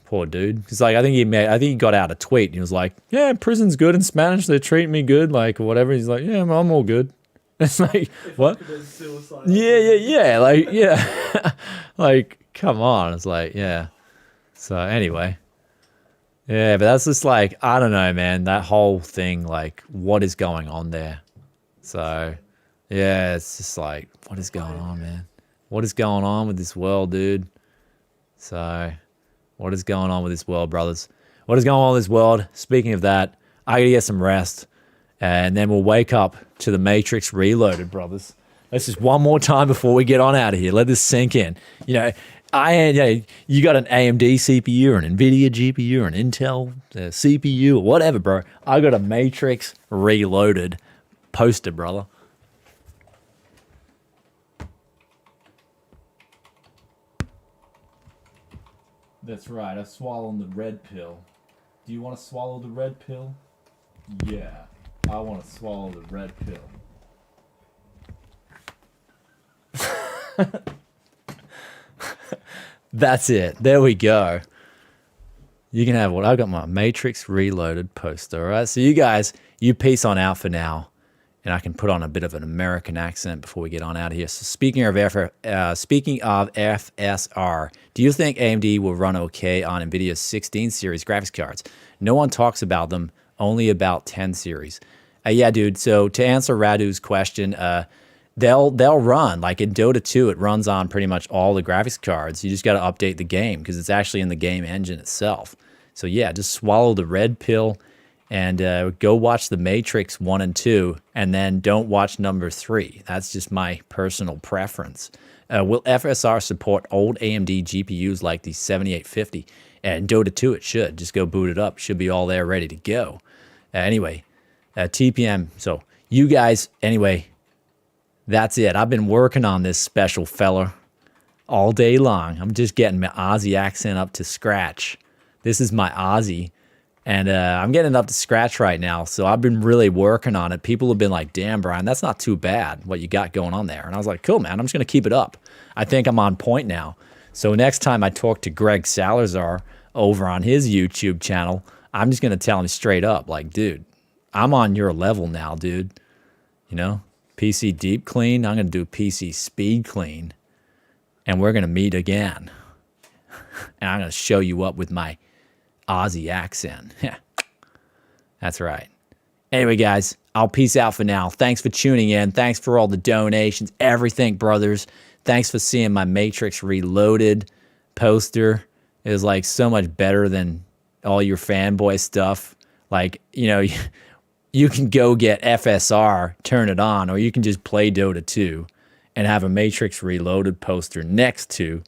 poor dude. Because, like, I think he got out a tweet and he was like, yeah, prison's good in Spanish. They treat me good, like, or whatever. He's like, yeah, I'm all good. It's like, what? Yeah. Like, yeah. Like, come on. It's like, yeah. So, anyway. Yeah, but that's just like, I don't know, man. That whole thing, like, what is going on there? So, yeah, it's just like, what is going on, man? What is going on with this world, dude? So, what is going on with this world, brothers? What is going on with this world? Speaking of that, I gotta get some rest. And then we'll wake up to the Matrix Reloaded, brothers. Let's just one more time before we get on out of here. Let this sink in. You know, you got an AMD CPU or an Nvidia GPU or an Intel CPU or whatever, bro. I got a Matrix Reloaded poster, brother. That's right. I've swallowed the red pill. Do you want to swallow the red pill? Yeah. I want to swallow the red pill. That's it. There we go. You can have what I got, my Matrix Reloaded poster. All right. So you guys, you peace on out for now, and I can put on a bit of an American accent before we get on out of here. So speaking of FSR, do you think AMD will run okay on Nvidia's 16 series graphics cards? No one talks about them. Only about 10 series. Yeah, dude. So to answer Radu's question, they'll run like in Dota 2. It runs on pretty much all the graphics cards. You just got to update the game because it's actually in the game engine itself. So yeah, just swallow the red pill and go watch the Matrix 1 and 2, and then don't watch number 3. That's just my personal preference. Will FSR support old AMD GPUs like the 7850? And Dota 2, it should. Just go boot it up. Should be all there ready to go. Anyway, TPM. So you guys, anyway, that's it. I've been working on this special fella all day long. I'm just getting my Aussie accent up to scratch. This is my Aussie, and I'm getting it up to scratch right now. So I've been really working on it. People have been like, damn, Brian, that's not too bad what you got going on there. And I was like, cool, man. I'm just going to keep it up. I think I'm on point now. So next time I talk to Greg Salazar over on his YouTube channel, I'm just going to tell him straight up, like, dude, I'm on your level now, dude. You know, PC deep clean. I'm going to do PC speed clean. And we're going to meet again. And I'm going to show you up with my Aussie accent. That's right. Anyway, guys, I'll peace out for now. Thanks for tuning in. Thanks for all the donations, everything, brothers. Thanks for seeing my Matrix Reloaded poster. It was like so much better than all your fanboy stuff, like, you know, you can go get FSR, turn it on, or you can just play Dota 2 and have a Matrix Reloaded poster next to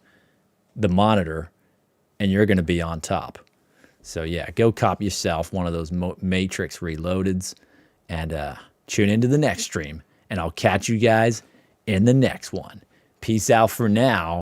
the monitor, and you're going to be on top. So yeah, go cop yourself one of those Matrix Reloadeds and tune into the next stream. And I'll catch you guys in the next one. Peace out for now.